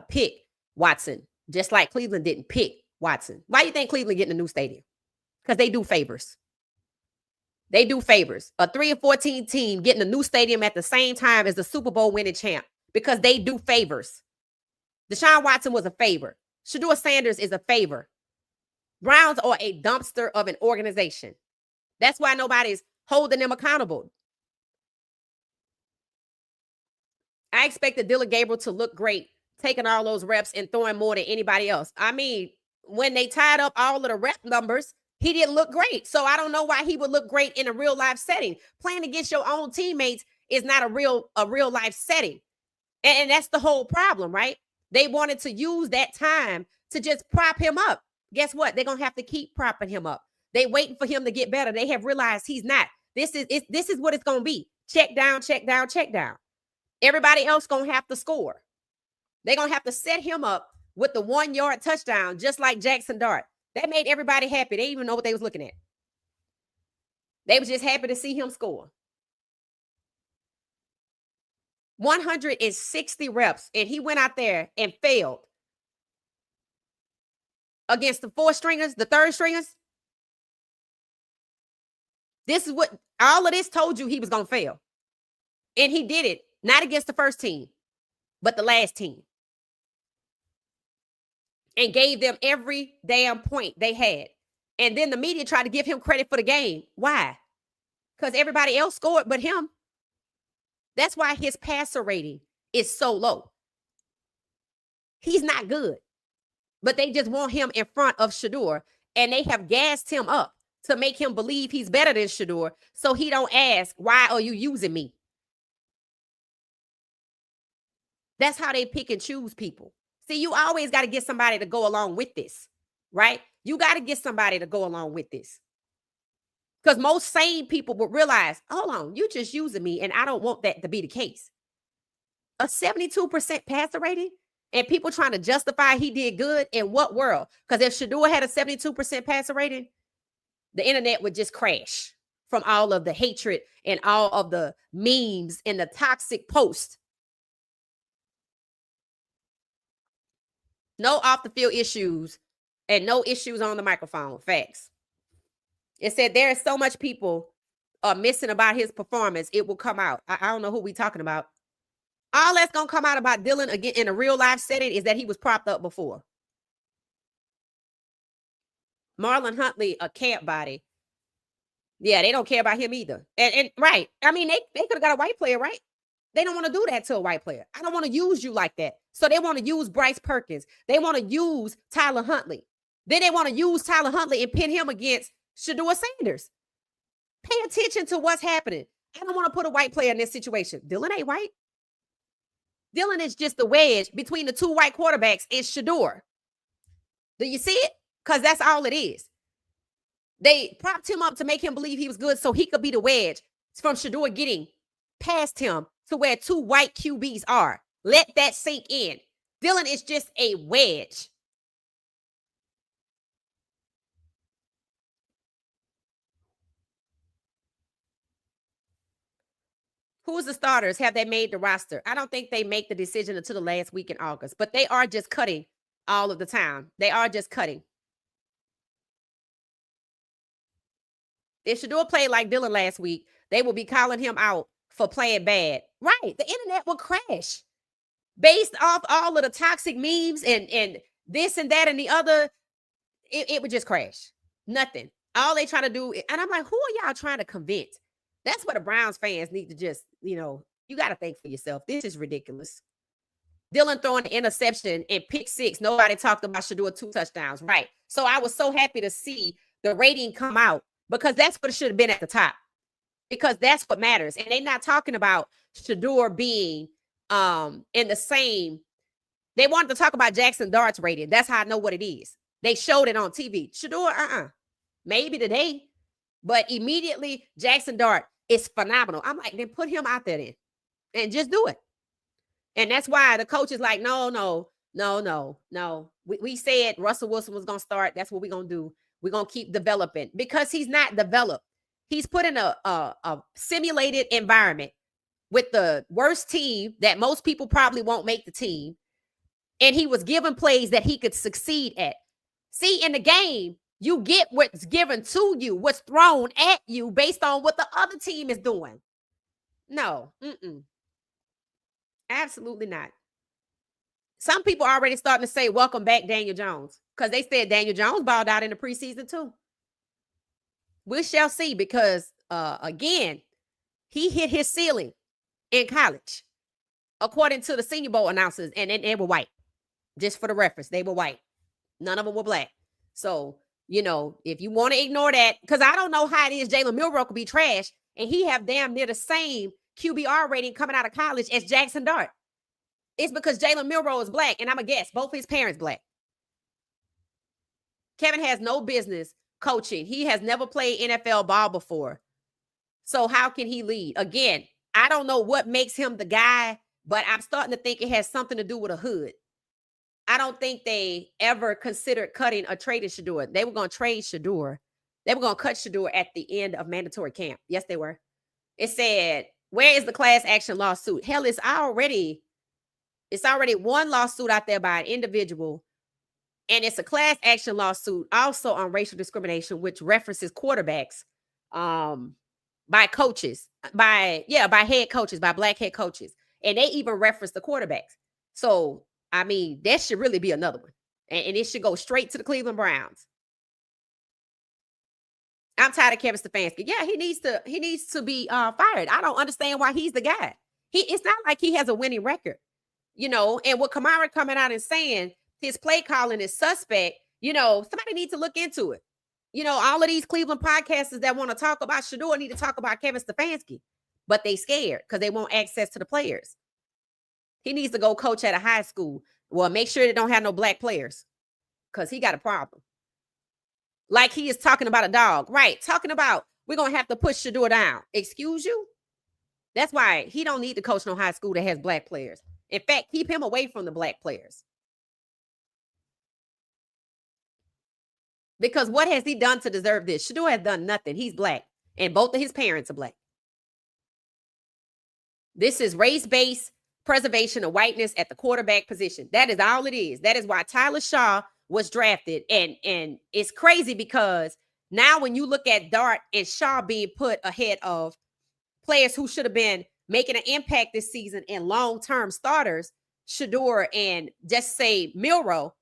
A: pick Watson, just like Cleveland didn't pick Watson. Why do you think Cleveland getting a new stadium? Because they do favors. They do favors. A 3-14 team getting a new stadium at the same time as the Super Bowl winning champ because they do favors. Deshaun Watson was a favor. Shedeur Sanders is a favor. Browns are a dumpster of an organization. That's why nobody's holding them accountable. I expected Dylan Gabriel to look great, taking all those reps and throwing more than anybody else. I mean, when they tied up all of the rep numbers, he didn't look great. So I don't know why he would look great in a real life setting. Playing against your own teammates is not a real life setting. And that's the whole problem, right? They wanted to use that time to just prop him up. Guess what? They're going to have to keep propping him up. They waiting for him to get better. They have realized he's not. This is what it's going to be. Check down, check down, check down. Everybody else going to have to score. They're going to have to set him up with the 1-yard touchdown, just like Jackson Dart. That made everybody happy. They didn't even know what they was looking at. They was just happy to see him score. 160 reps, and he went out there and failed against the 4 stringers, the 3rd stringers. This is what all of this told you he was going to fail. And he did it, not against the first team, but the last team. And gave them every damn point they had. And then the media tried to give him credit for the game. Why? because everybody else scored but him. That's why his passer rating is so low. He's not good, but they just want him in front of Shedeur, and they have gassed him up to make him believe he's better than Shedeur, so he don't ask, why are you using me? That's how they pick and choose people. See, you always got to get somebody to go along with this, right? You got to get somebody to go along with this. Because most sane people would realize, hold on, you just using me, and I don't want that to be the case. A 72% passer rating, and people trying to justify he did good in what world? Because if Shedeur had a 72% passer rating, the internet would just crash from all of the hatred and all of the memes and the toxic posts. No off the field issues and no issues on the microphone. Facts. It said there is so much people are missing about his performance. It will come out. I don't know who we talking about. All that's going to come out about Dylan again in a real life setting is that he was propped up before. Marlon Huntley, a camp body. Yeah, they don't care about him either. And right. I mean, they could have got a white player, right? They don't want to do that to a white player. I don't want to use you like that. So they want to use Bryce Perkins. They want to use Tyler Huntley. Then they want to use Tyler Huntley and pin him against Shedeur Sanders. Pay attention to what's happening. I don't want to put a white player in this situation. Dylan ain't white. Dylan is just the wedge between the two white quarterbacks and Shedeur. Do you see it? Because that's all it is. They propped him up to make him believe he was good so he could be the wedge from Shedeur getting past him to where two white QBs are. Let that sink in. Dylan is just a wedge. Who's the starters? Have they made the roster? I don't think they make the decision until the last week in August, but they are just cutting all of the time. They are just cutting. If Shedeur played like Dylan last week, they will be calling him out for playing bad. Right. The internet will crash based off all of the toxic memes and this and that and the other. It would just crash. Nothing. All they try to do, and I'm like, who are y'all trying to convince? That's what the Browns fans need to just, you got to think for yourself. This is ridiculous. Dylan throwing an interception and pick six. Nobody talked about Shedeur 2 touchdowns. Right. So I was so happy to see the rating come out because that's what it should have been at the top. Because that's what matters. And they're not talking about Shedeur being in the same. They wanted to talk about Jackson Dart's rating. That's how I know what it is. They showed it on TV. Shedeur, maybe today. But immediately, Jackson Dart is phenomenal. I'm like, then put him out there then. And just do it. And that's why the coach is like, no. We said Russell Wilson was going to start. That's what we're going to do. We're going to keep developing. Because he's not developed. He's put in a simulated environment with the worst team that most people probably won't make the team. And he was given plays that he could succeed at. See, in the game, you get what's given to you, what's thrown at you based on what the other team is doing. No. Absolutely not. Some people are already starting to say, welcome back, Daniel Jones. Because they said Daniel Jones balled out in the preseason too. We shall see because, again, he hit his ceiling in college, according to the Senior Bowl announcers, and they were white. Just for the reference, they were white. None of them were black. So, if you want to ignore that, because I don't know how it is Jalen Milroe could be trash, and he have damn near the same QBR rating coming out of college as Jackson Dart. It's because Jalen Milroe is black, and I'm a guess, both his parents black. Kevin has no business coaching. He has never played NFL ball before. So how can he lead? Again, I don't know what makes him the guy, but I'm starting to think it has something to do with a hood. I don't think they ever considered cutting or trading Shedeur. They were going to trade Shedeur. They were going to cut Shedeur at the end of mandatory camp. Yes, they were. It said, where is the class action lawsuit? Hell, it's already one lawsuit out there by an individual. And it's a class action lawsuit also on racial discrimination, which references quarterbacks by coaches, by head coaches, by black head coaches. And they even reference the quarterbacks. So, I mean, that should really be another one. And it should go straight to the Cleveland Browns. I'm tired of Kevin Stefanski. Yeah, he needs to be fired. I don't understand why he's the guy. It's not like he has a winning record, and with Kamara coming out and saying his play calling is suspect, somebody needs to look into it. All of these Cleveland podcasters that want to talk about Shedeur need to talk about Kevin Stefanski, but they scared because they want access to the players. He needs to go coach at a high school. Well, make sure they don't have no black players because he got a problem. Like he is talking about a dog, right? Talking about we're going to have to push Shedeur down. Excuse you? That's why he don't need to coach no high school that has black players. In fact, keep him away from the black players. Because what has he done to deserve this? Shedeur has done nothing. He's black, and both of his parents are black. This is race-based preservation of whiteness at the quarterback position. That is all it is. That is why Tyler Shaw was drafted. And it's crazy because now when you look at Dart and Shaw being put ahead of players who should have been making an impact this season and long-term starters, Shedeur and just say Milroe,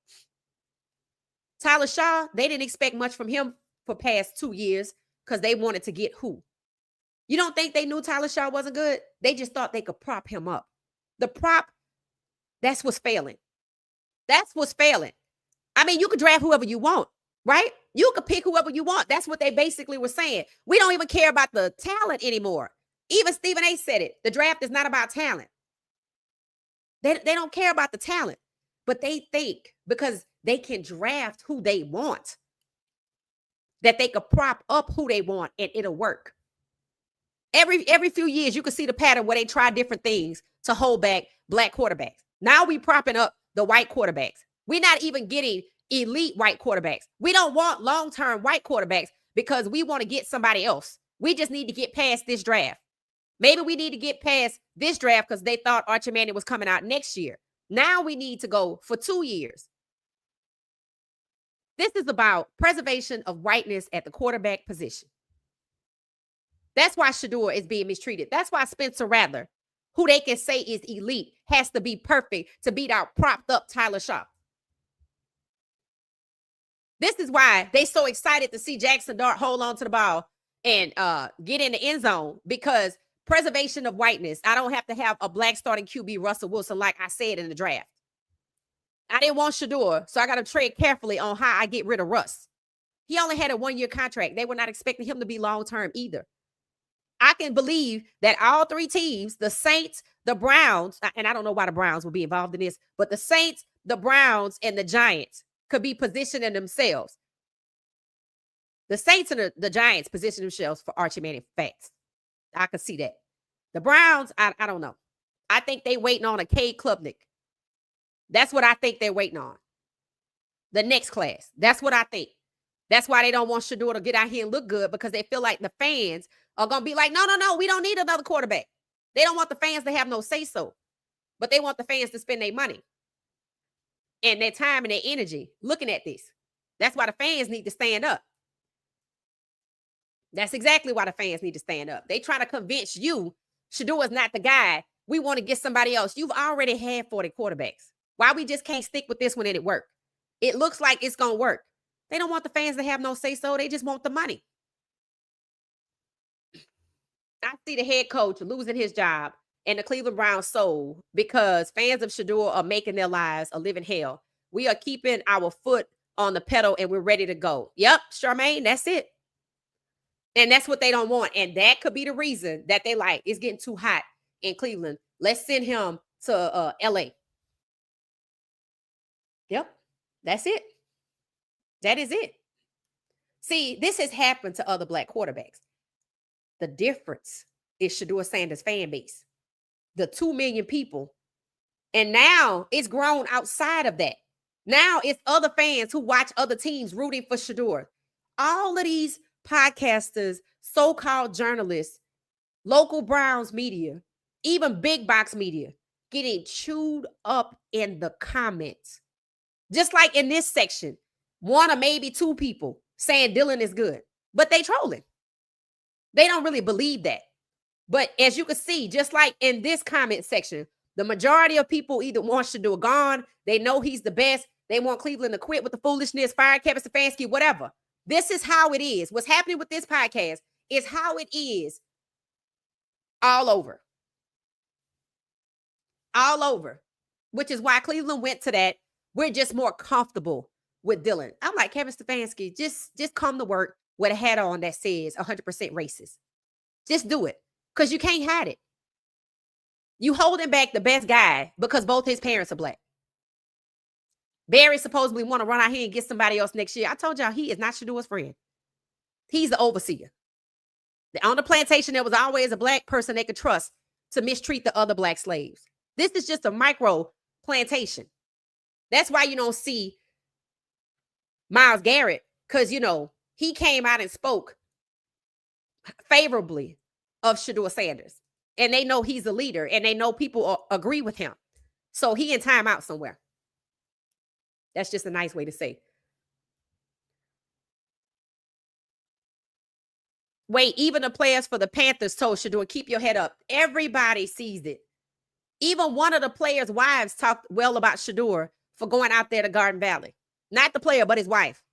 A: Tyler Shaw, they didn't expect much from him for past 2 years because they wanted to get who? You don't think they knew Tyler Shaw wasn't good? They just thought they could prop him up. The prop, that's what's failing. That's what's failing. I mean, you could draft whoever you want, right? You could pick whoever you want. That's what they basically were saying. We don't even care about the talent anymore. Even Stephen A. said it. The draft is not about talent. They don't care about the talent, but they think because they can draft who they want, that they could prop up who they want and it'll work. Every few years, you can see the pattern where they try different things to hold back black quarterbacks. Now we propping up the white quarterbacks. We're not even getting elite white quarterbacks. We don't want long-term white quarterbacks because we want to get somebody else. We just need to get past this draft. Maybe we need to get past this draft because they thought Archie Manning was coming out next year. Now we need to go for 2 years. This is about preservation of whiteness at the quarterback position. That's why Shedeur is being mistreated. That's why Spencer Rattler, who they can say is elite, has to be perfect to beat out propped up Tyler Shaw. This is why they so excited to see Jackson Dart hold on to the ball and get in the end zone, because preservation of whiteness. I don't have to have a black starting QB, Russell Wilson, like I said in the draft. I didn't want Shedeur, so I got to tread carefully on how I get rid of Russ. He only had a 1-year contract. They were not expecting him to be long-term either. I can believe that all three teams, the Saints, the Browns, and I don't know why the Browns would be involved in this, but the Saints, the Browns, and the Giants could be positioning themselves. The Saints and the Giants position themselves for Archie Manning facts. I could see that. The Browns, I don't know. I think they waiting on a Cade Klubnik. That's what I think they're waiting on. The next class. That's what I think. That's why they don't want Shedeur to get out here and look good, because they feel like the fans are going to be like, no, we don't need another quarterback. They don't want the fans to have no say-so, but they want the fans to spend their money and their time and their energy looking at this. That's why the fans need to stand up. That's exactly why the fans need to stand up. They try to convince you Shedeur is not the guy. We want to get somebody else. You've already had 40 quarterbacks. Why we just can't stick with this one and it work? It looks like it's going to work. They don't want the fans to have no say-so. They just want the money. I see the head coach losing his job and the Cleveland Browns soul because fans of Shedeur are making their lives a living hell. We are keeping our foot on the pedal and we're ready to go. Yep, Charmaine, that's it. And that's what they don't want. And that could be the reason that they like, it's getting too hot in Cleveland. Let's send him to LA. Yep, that's it. That is it. See, this has happened to other black quarterbacks. The difference is Shedeur Sanders' fan base, the 2 million people. And now it's grown outside of that. Now it's other fans who watch other teams rooting for Shedeur. All of these podcasters, so-called journalists, local Browns media, even big box media, getting chewed up in the comments. Just like in this section, 1 or maybe 2 people saying Dylan is good, but they trolling. They don't really believe that. But as you can see, just like in this comment section, the majority of people either want Shedeur gone, they know he's the best, they want Cleveland to quit with the foolishness, fire Kevin Stefanski, whatever. This is how it is. What's happening with this podcast is how it is all over. All over. Which is why Cleveland went to that. We're just more comfortable with Dylan. I'm like, Kevin Stefanski, just come to work with a hat on that says 100% racist. Just do it. Because you can't hide it. You holding back the best guy because both his parents are black. Barry supposedly want to run out here and get somebody else next year. I told y'all he is not Shedeur's friend. He's the overseer. On the plantation, there was always a black person they could trust to mistreat the other black slaves. This is just a micro plantation. That's why you don't see Myles Garrett, because, he came out and spoke favorably of Shedeur Sanders. And they know he's a leader, and they know people agree with him. So he in timeout somewhere. That's just a nice way to say. Wait, even the players for the Panthers told Shedeur, keep your head up. Everybody sees it. Even one of the players' wives talked well about Shedeur for going out there to Garden Valley. Not the player, but his wife.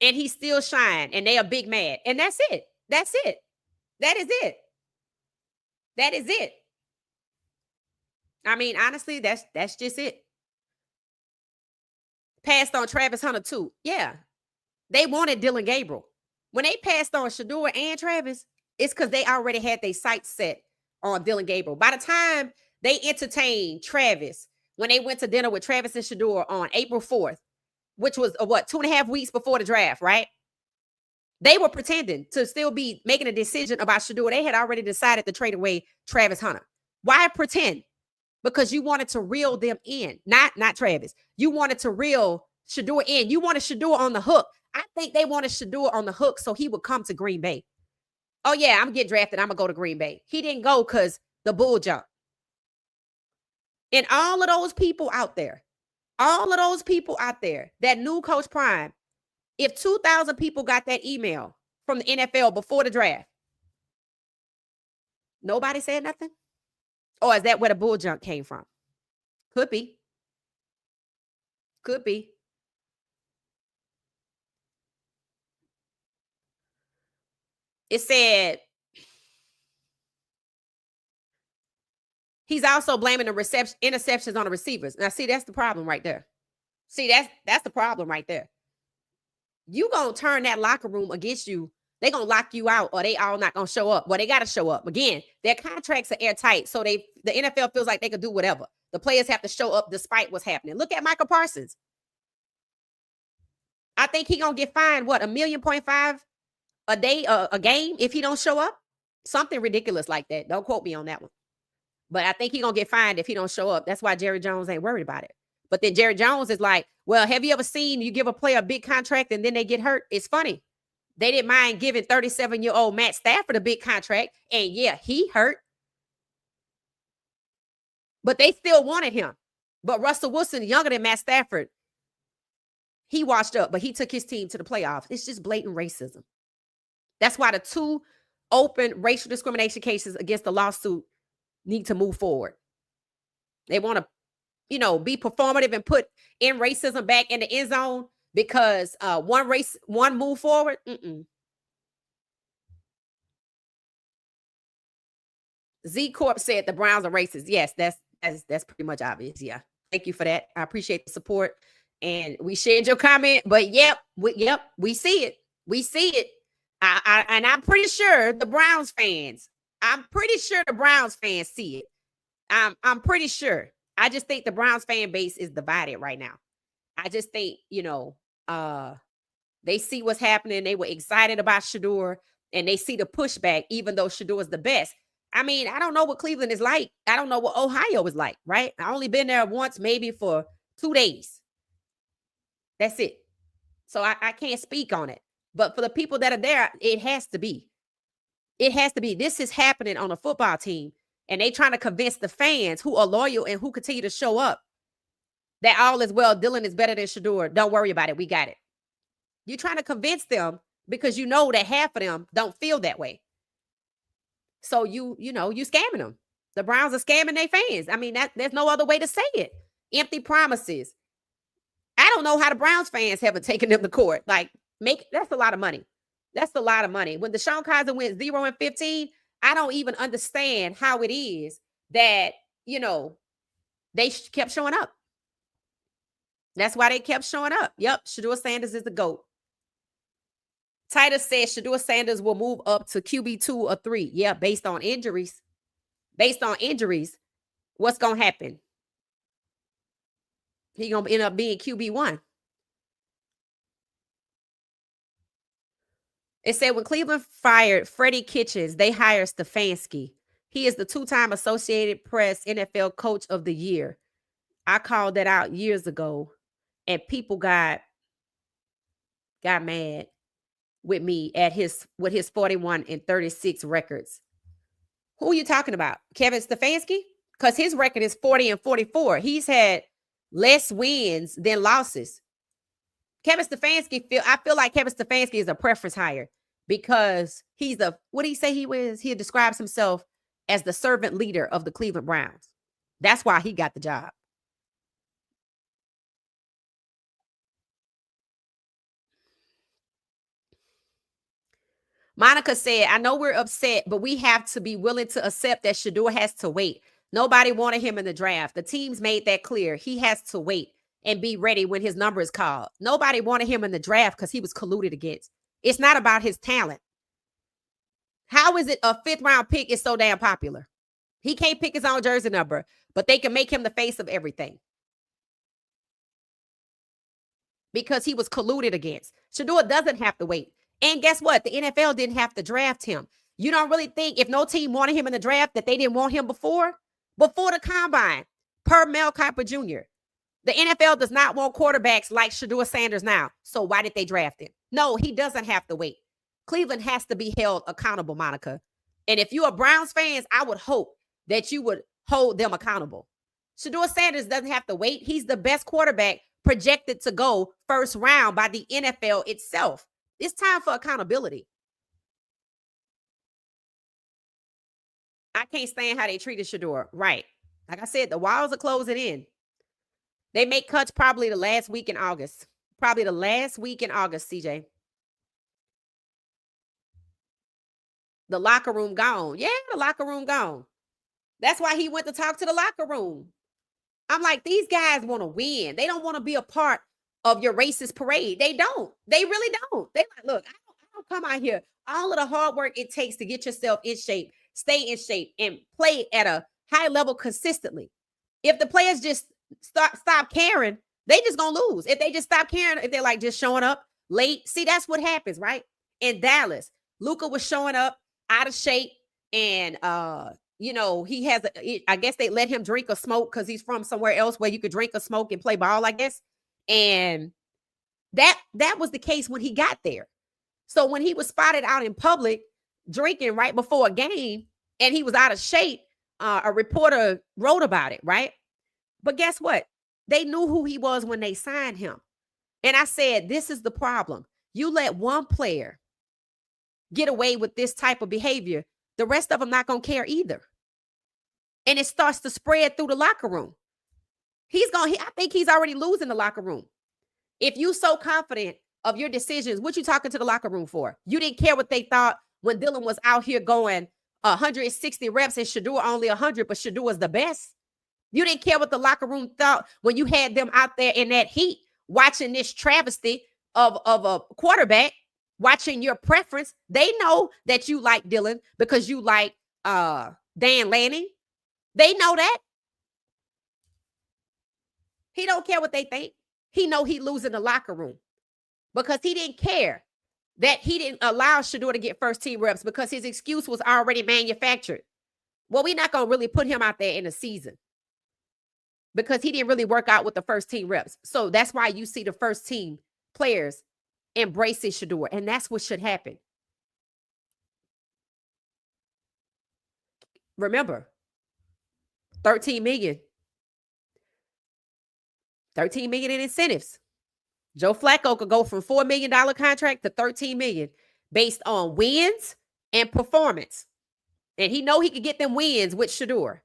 A: And he still shine, and they are big mad. And that's it. That's it. That is it. That is it. I mean, honestly, that's just it. Passed on Travis Hunter too. Yeah. They wanted Dylan Gabriel. When they passed on Shedeur and Travis, it's because they already had their sights set on Dylan Gabriel. By the time they entertained Travis, when they went to dinner with Travis and Shedeur on April 4th, which was 2.5 weeks before the draft, right? They were pretending to still be making a decision about Shedeur. They had already decided to trade away Travis Hunter. Why pretend? Because you wanted to reel them in, not Travis. You wanted to reel Shedeur in. You wanted Shedeur on the hook. I think they wanted Shedeur on the hook so he would come to Green Bay. Oh, yeah, I'm getting drafted. I'm going to go to Green Bay. He didn't go because the bull jumped. And all of those people out there that knew Coach Prime, if 2,000 people got that email from the NFL before the draft, nobody said nothing? Or is that where the bull jump came from? Could be. Could be. It said he's also blaming the interceptions on the receivers. Now, see, that's the problem right there. See, that's the problem right there. You gonna turn that locker room against you. They gonna lock you out, or they all not gonna show up. Well, they gotta show up. Again, their contracts are airtight, so the NFL feels like they could do whatever. The players have to show up despite what's happening. Look at Michael Parsons. I think he gonna get fined $1.5 million a day, a game if he don't show up. Something ridiculous like that. Don't quote me on that one. But I think he gonna get fined if he don't show up. That's why Jerry Jones ain't worried about it. But then Jerry Jones is like, well, have you ever seen you give a player a big contract and then they get hurt? It's funny. They didn't mind giving 37-year-old Matt Stafford a big contract. And yeah, he hurt. But they still wanted him. But Russell Wilson, younger than Matt Stafford, he washed up, but he took his team to the playoffs. It's just blatant racism. That's why the 2 open racial discrimination cases against the lawsuit need to move forward. They want to, be performative and put in racism back in the end zone because one move forward. Z Corp said the Browns are racist. Yes, that's pretty much obvious. Yeah. Thank you for that. I appreciate the support. And we shared your comment, but we see it. We see it. And I'm pretty sure the Browns fans see it. I'm pretty sure. I just think the Browns fan base is divided right now. I just think, they see what's happening. They were excited about Shedeur, and they see the pushback, even though Shedeur is the best. I mean, I don't know what Cleveland is like. I don't know what Ohio is like, right? I only been there once, maybe for 2 days. That's it. So I can't speak on it. But for the people that are there, it has to be. It has to be. This is happening on a football team. And they trying to convince the fans who are loyal and who continue to show up that all is well. Dylan is better than Shedeur. Don't worry about it. We got it. You're trying to convince them because you know that half of them don't feel that way. So you scamming them. The Browns are scamming their fans. I mean, there's no other way to say it. Empty promises. I I don't know how the Browns fans haven't taken them to court. Like, that's a lot of money. That's a lot of money. When Deshaun Kaiser went 0-15, I don't even understand how it is that, they kept showing up. That's why they kept showing up. Yep, Shedeur Sanders is the GOAT. Titus says Shedeur Sanders will move up to QB 2 or 3. Yeah, based on injuries. Based on injuries, what's going to happen? He's going to end up being QB 1. It said when Cleveland fired Freddie Kitchens, they hired Stefanski. He is the 2-time Associated Press NFL Coach of the Year. I called that out years ago, and people got mad with me with his 41-36 records. Who are you talking about? Kevin Stefanski? Because his record is 40-44. He's had less wins than losses. Kevin Stefanski, I feel like Kevin Stefanski is a preference hire because he's what did he say he was? He describes himself as the servant leader of the Cleveland Browns. That's why he got the job. Monica said, I know we're upset, but we have to be willing to accept that Shedeur has to wait. Nobody wanted him in the draft. The teams made that clear. He has to wait and be ready when his number is called. Nobody wanted him in the draft because he was colluded against. It's not about his talent. How is it a 5th-round pick is so damn popular? He can't pick his own jersey number, but they can make him the face of everything. Because he was colluded against. Shedeur doesn't have to wait. And guess what? The NFL didn't have to draft him. You don't really think if no team wanted him in the draft that they didn't want him before the combine, per Mel Kiper Jr. The NFL does not want quarterbacks like Shedeur Sanders now. So why did they draft him? No, he doesn't have to wait. Cleveland has to be held accountable, Monica. And if you're a Browns fan, I would hope that you would hold them accountable. Shedeur Sanders doesn't have to wait. He's the best quarterback projected to go first round by the NFL itself. It's time for accountability. I can't stand how they treated Shedeur. Right. Like I said, the walls are closing in. They make cuts probably the last week in August. Probably the last week in August, CJ. The locker room gone. Yeah, the locker room gone. That's why he went to talk to the locker room. I'm like, these guys want to win. They don't want to be a part of your racist parade. They don't. They really don't. They like, look, I don't come out here. All of the hard work it takes to get yourself in shape, stay in shape, and play at a high level consistently. If the players just stop caring, they just gonna lose. If they just stop caring, if they're like just showing up late, see, that's what happens, right? In Dallas, Luka was showing up out of shape, and he has I guess they let him drink or smoke because he's from somewhere else where you could drink or smoke and play ball, I guess. And that was the case when he got there. So when he was spotted out in public drinking right before a game and he was out of shape, a reporter wrote about it, right? But guess what? They knew who he was when they signed him. And I said, this is the problem. You let one player get away with this type of behavior, the rest of them not going to care either. And it starts to spread through the locker room. I think he's already losing the locker room. If you so confident of your decisions, what you talking to the locker room for? You didn't care what they thought when Dylan was out here going 160 reps and Shedeur only 100, but Shedeur was the best. You didn't care what the locker room thought when you had them out there in that heat watching this travesty of a quarterback, watching your preference. They know that you like Dylan because you like Dan Lanning. They know that. He don't care what they think. He know he losing the locker room because he didn't care that he didn't allow Shedeur to get first team reps because his excuse was already manufactured. Well, we're not going to really put him out there in the season because he didn't really work out with the first team reps. So that's why you see the first team players embracing Shedeur, and that's what should happen. Remember, $13 million in incentives. Joe Flacco could go from $4 million contract to $13 million based on wins and performance. And he know he could get them wins with Shedeur.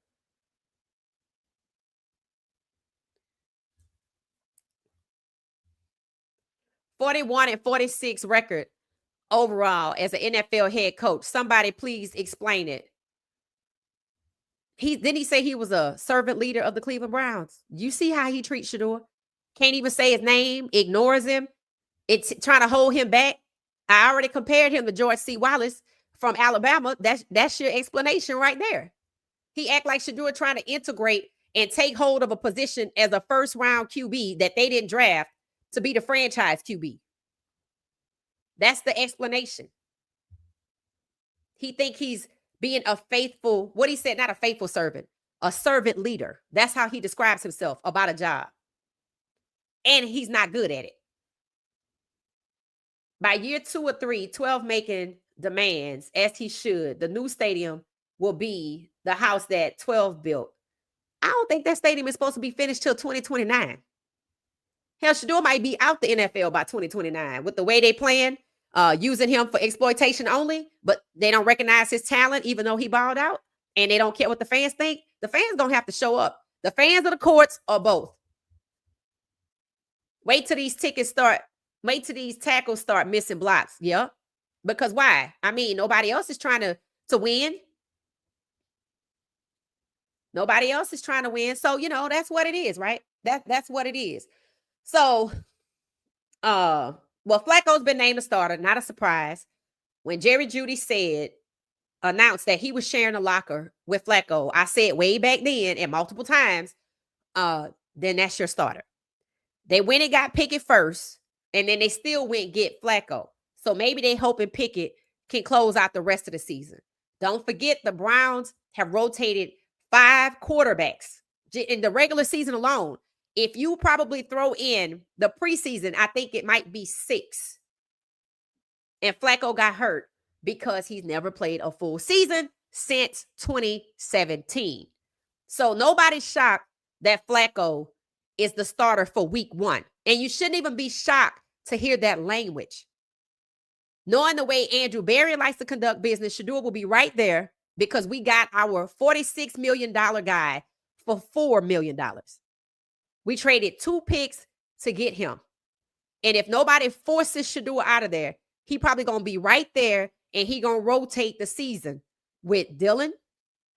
A: 41-46 record overall as an NFL head coach. Somebody please explain it. Didn't he say he was a servant leader of the Cleveland Browns? You see how he treats Shedeur? Can't even say his name, ignores him. It's trying to hold him back. I already compared him to George C. Wallace from Alabama. That's your explanation right there. He act like Shedeur trying to integrate and take hold of a position as a first round QB that they didn't draft to be the franchise QB. That's the explanation. He think he's being a faithful, what he said, not a faithful servant, a servant leader. That's how he describes himself about a job. And he's not good at it. By year 2 or 3, 12 making demands, as he should, the new stadium will be the house that 12 built. I don't think that stadium is supposed to be finished till 2029. Hell, Shedeur might be out the NFL by 2029 with the way they plan, using him for exploitation only, but they don't recognize his talent even though he balled out, and they don't care what the fans think. The fans don't have to show up. The fans of the courts or both. Wait till these tackles start missing blocks. Yeah. Because why? I mean, nobody else is trying to win. Nobody else is trying to win. So, that's what it is, right? That's what it is. So, Flacco's been named a starter, not a surprise. When Jerry Jeudy announced that he was sharing a locker with Flacco, I said way back then and multiple times, then that's your starter. They went and got Pickett first, and then they still went get Flacco. So maybe they hoping Pickett can close out the rest of the season. Don't forget the Browns have rotated 5 quarterbacks in the regular season alone. If you probably throw in the preseason, I think it might be 6. And Flacco got hurt because he's never played a full season since 2017. So nobody's shocked that Flacco is the starter for week 1. And you shouldn't even be shocked to hear that language. Knowing the way Andrew Berry likes to conduct business, Shedeur will be right there because we got our $46 million guy for $4 million. We traded 2 picks to get him. And if nobody forces Shedeur out of there, he probably going to be right there, and he going to rotate the season with Dylan.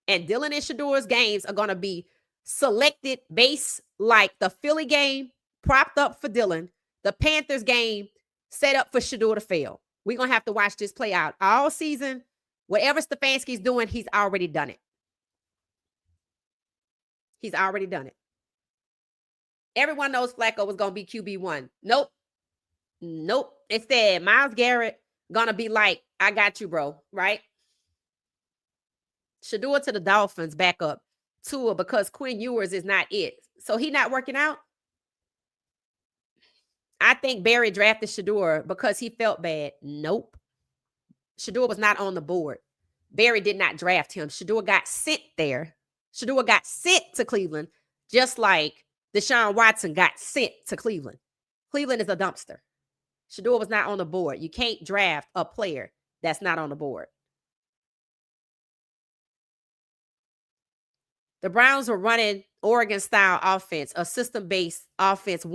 A: And Dylan and Shedeur's games are going to be selected based like the Philly game propped up for Dylan, the Panthers game set up for Shedeur to fail. We're going to have to watch this play out all season. Whatever Stefanski's doing, he's already done it. He's already done it. Everyone knows Flacco was going to be QB1. Nope. Instead, Myles Garrett going to be like, I got you, bro, right? Shedeur to the Dolphins back up. Tua because Quinn Ewers is not it. So he not working out? I think Barry drafted Shedeur because he felt bad. Nope. Shedeur was not on the board. Barry did not draft him. Shedeur got sent there. Shedeur got sent to Cleveland, just like Deshaun Watson got sent to Cleveland. Cleveland is a dumpster. Shedeur was not on the board. You can't draft a player that's not on the board. The Browns were running Oregon-style offense, a system-based offense.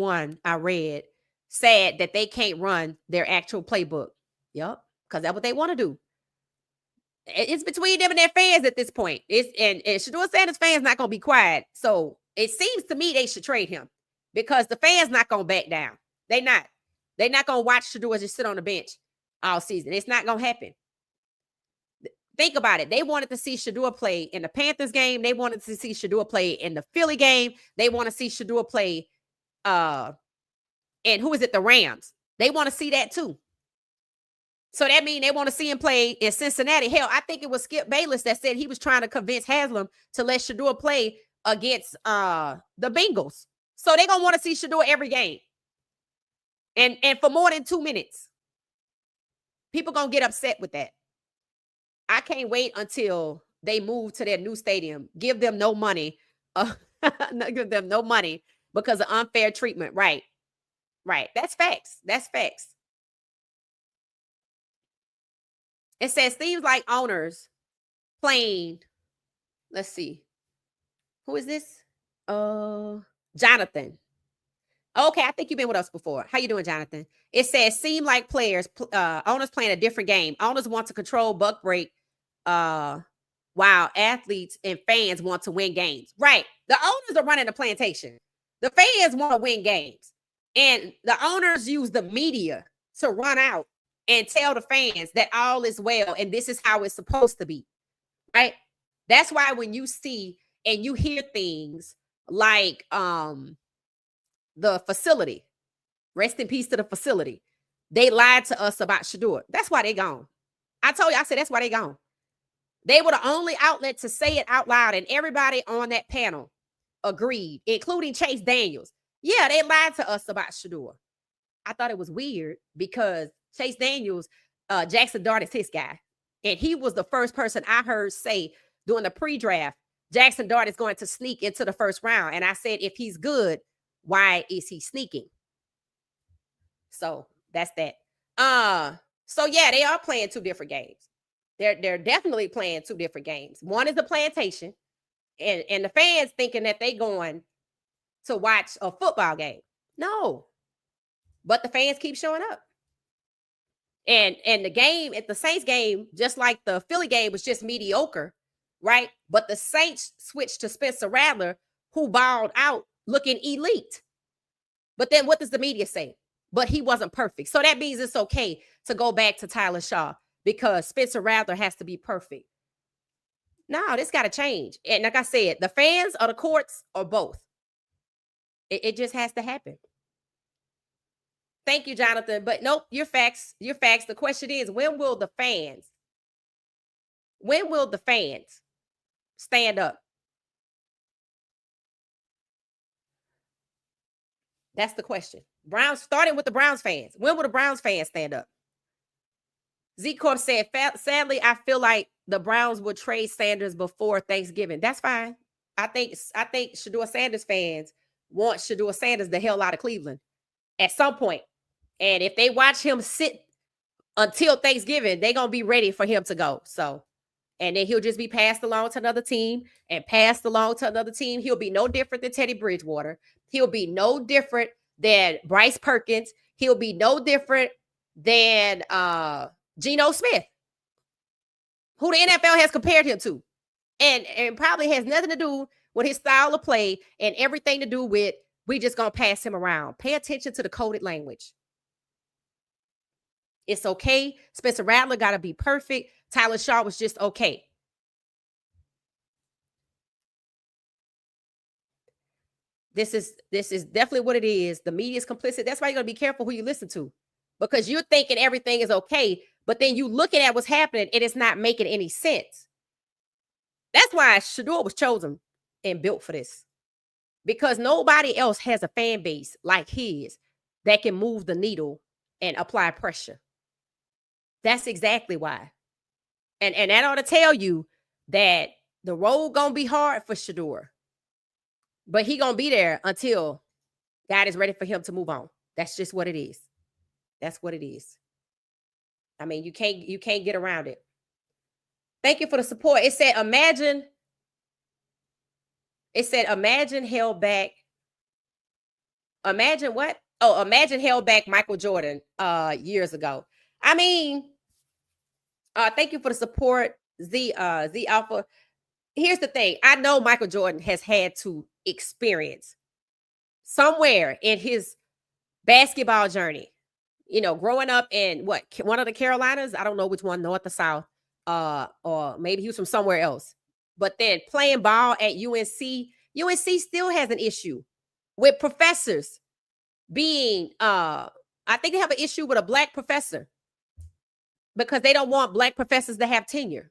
A: I read, sad that they can't run their actual playbook. Yep, because that's what they want to do. It's between them and their fans at this point. And Shedeur Sanders fans not going to be quiet. So it seems to me they should trade him because the fans not going to back down. They're not going to watch Shedeur just sit on the bench all season. It's not going to happen. Think about it. They wanted to see Shedeur play in the Panthers game. They wanted to see Shedeur play in the Philly game. They want to see Shedeur play and who is it? The Rams. They want to see that too. So that means they want to see him play in Cincinnati. Hell, I think it was Skip Bayless that said he was trying to convince Haslam to let Shedeur play against the Bengals. So they're going to want to see Shedeur every game. And for more than 2 minutes. People going to get upset with that. I can't wait until they move to their new stadium. Give them no money. Give them no money because of unfair treatment. Right. That's facts. It says seems like owners playing. Let's see. Who is this? Jonathan. Okay, I think you've been with us before. How you doing, Jonathan? It says, seem like owners playing a different game. Owners want to control buck break, uh, while athletes and fans want to win games. Right. The owners are running the plantation. The fans want to win games. And the owners use the media to run out and tell the fans that all is well and this is how it's supposed to be. Right. That's why when you see and you hear things like the facility, rest in peace to the facility, they lied to us about Shedeur. That's why they gone. I told you, I said that's why they gone. They were the only outlet to say it out loud, and everybody on that panel agreed, including Chase Daniels. Yeah, they lied to us about Shedeur. I thought it was weird because Chase Daniels, Jackson Dart is his guy. And he was the first person I heard say during the pre-draft, Jackson Dart is going to sneak into the first round. And I said, if he's good, why is he sneaking? So that's that. So yeah, they are playing two different games. They're definitely playing two different games. One is the plantation, and the fans thinking that they going to watch a football game. No, but the fans keep showing up. And the game at the Saints game, just like the Philly game, was just mediocre, right? But the Saints switched to Spencer Rattler, who balled out looking elite. But then what does the media say? But he wasn't perfect. So that means it's okay to go back to Tyler Shaw because Spencer Rattler has to be perfect. No, this got to change. And like I said, the fans or the courts or both. It just has to happen. Thank you, Jonathan. But nope, your facts. Your facts. The question is, when will the fans stand up? That's the question. Browns, starting with the Browns fans. When will the Browns fans stand up? Z Corp said, sadly, I feel like the Browns will trade Sanders before Thanksgiving. That's fine. I think Shedeur Sanders fans want Shedeur Sanders the hell out of Cleveland at some point. And if they watch him sit until Thanksgiving, they're going to be ready for him to go. So, and then he'll just be passed along to another team and passed along to another team. He'll be no different than Teddy Bridgewater. He'll be no different than Bryce Perkins. He'll be no different than Geno Smith, who the NFL has compared him to. And probably has nothing to do with his style of play and everything to do with we just going to pass him around. Pay attention to the coded language. It's okay. Spencer Rattler got to be perfect. Tyler Shaw was just okay. This is definitely what it is. The media is complicit. That's why you got to be careful who you listen to, because you're thinking everything is okay, but then you looking at what's happening, it is not making any sense. That's why Shedeur was chosen and built for this, because nobody else has a fan base like his that can move the needle and apply pressure. That's exactly why. And that ought to tell you that the road gonna be hard for Shedeur, but he gonna be there until God is ready for him to move on. That's just what it is. That's what it is. I mean, you can't get around it. Thank you for the support. It said, imagine held back. Imagine what? Oh, imagine held back Michael Jordan years ago. I mean, thank you for the support, Z Alpha. Here's the thing. I know Michael Jordan has had to experience somewhere in his basketball journey, growing up in one of the Carolinas. I don't know which one, north or south, or maybe he was from somewhere else. But then playing ball at UNC, UNC still has an issue with professors being, I think they have an issue with a black professor because they don't want black professors to have tenure.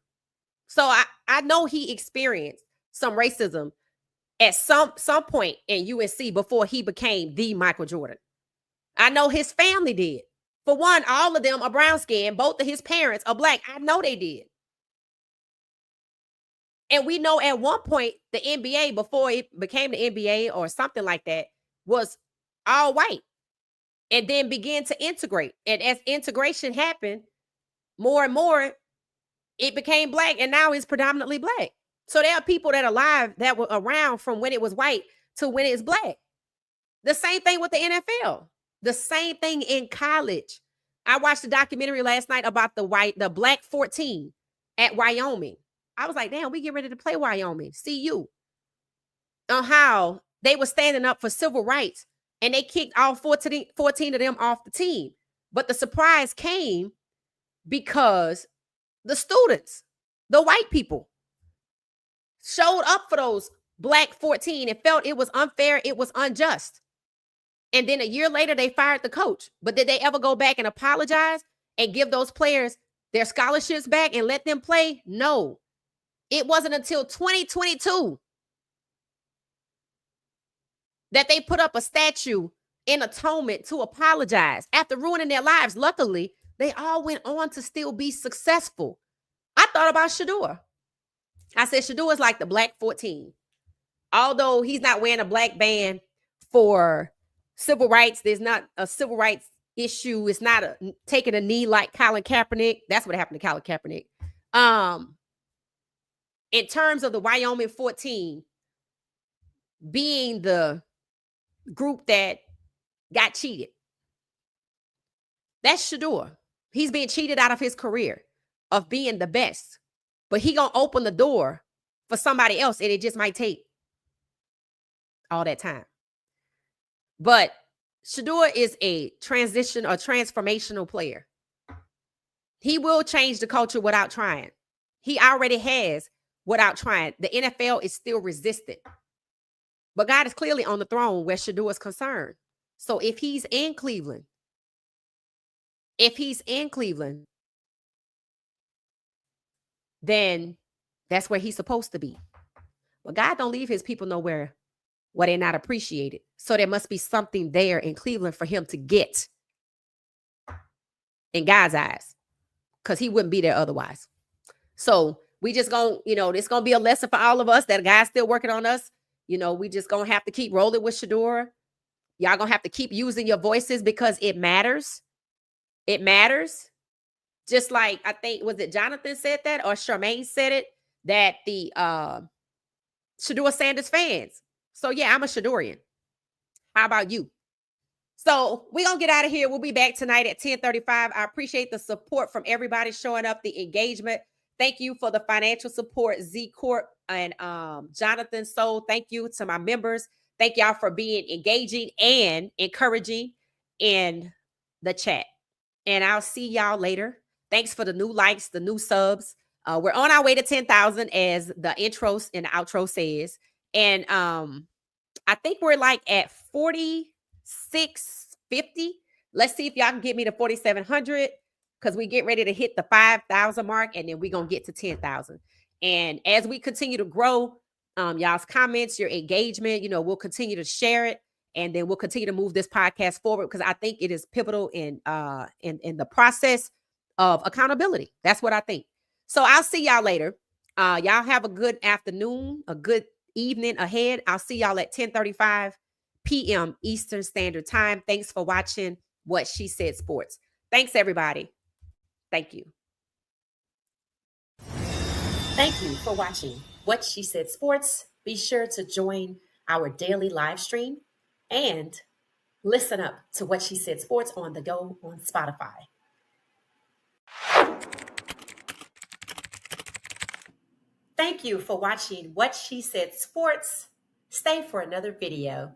A: So I know he experienced some racism at some point in UNC before he became the Michael Jordan. I know his family did. For one, all of them are brown skinned. Both of his parents are black. I know they did. And we know at one point the NBA, before it became the NBA or something like that, was all white and then began to integrate. And as integration happened, more and more, it became black, and now it's predominantly black. So there are people that are alive that were around from when it was white to when it's black. The same thing with the NFL. The same thing in college. I watched a documentary last night about the Black 14 at Wyoming. I was like, damn, we get ready to play Wyoming. See you. On how they were standing up for civil rights and they kicked all 14 of them off the team. But the surprise came because the students, the white people, showed up for those Black 14 and felt it was unfair, it was unjust. And then a year later, they fired the coach. But did they ever go back and apologize and give those players their scholarships back and let them play? No. It wasn't until 2022 that they put up a statue in atonement to apologize after ruining their lives. Luckily, they all went on to still be successful. I thought about Shedeur. I said, Shedeur is like the Black 14. Although he's not wearing a black band for civil rights, there's not a civil rights issue. It's not taking a knee like Colin Kaepernick. That's what happened to Colin Kaepernick. In terms of the Wyoming 14 being the group that got cheated, that's Shedeur. He's being cheated out of his career of being the best, but he gonna open the door for somebody else, and it just might take all that time. But Shedeur is a transformational player. He will change the culture without trying. He already has without trying. The NFL is still resistant. But God is clearly on the throne where Shedeur is concerned. So if he's in Cleveland, then that's where he's supposed to be. But God don't leave his people nowhere where they're not appreciated. So there must be something there in Cleveland for him to get in God's eyes, because he wouldn't be there otherwise. So we just gonna, it's gonna be a lesson for all of us that God's still working on us. We just gonna have to keep rolling with Shedeur. Y'all gonna have to keep using your voices because it matters. It matters. Just like, I think, was it Jonathan said that or Charmaine said it, that the Shedeur Sanders fans. So yeah, I'm a Shedeurian. How about you? So we're going to get out of here. We'll be back tonight at 10:35. I appreciate the support from everybody showing up, the engagement. Thank you for the financial support, Z Corp and Jonathan Soul. Thank you to my members. Thank y'all for being engaging and encouraging in the chat. And I'll see y'all later. Thanks for the new likes, the new subs. We're on our way to 10,000, as the intro and the outro says. And I think we're like at 4650. Let's see if y'all can get me to 4700, because we get ready to hit the 5,000 mark, and then we're going to get to 10,000. And as we continue to grow, y'all's comments, your engagement, we'll continue to share it, and then we'll continue to move this podcast forward, because I think it is pivotal in the process of accountability. That's what I think. So I'll see y'all later. Y'all have a good afternoon, a good evening ahead. I'll see y'all at 10:35 p.m. Eastern Standard Time. Thanks for watching What She Said Sports. Thanks, everybody. Thank you. Thank you for watching What She Said Sports. Be sure to join our daily live stream and listen up to What She Said Sports on the go on Spotify. Thank you for watching What She Said Sports. Stay for another video.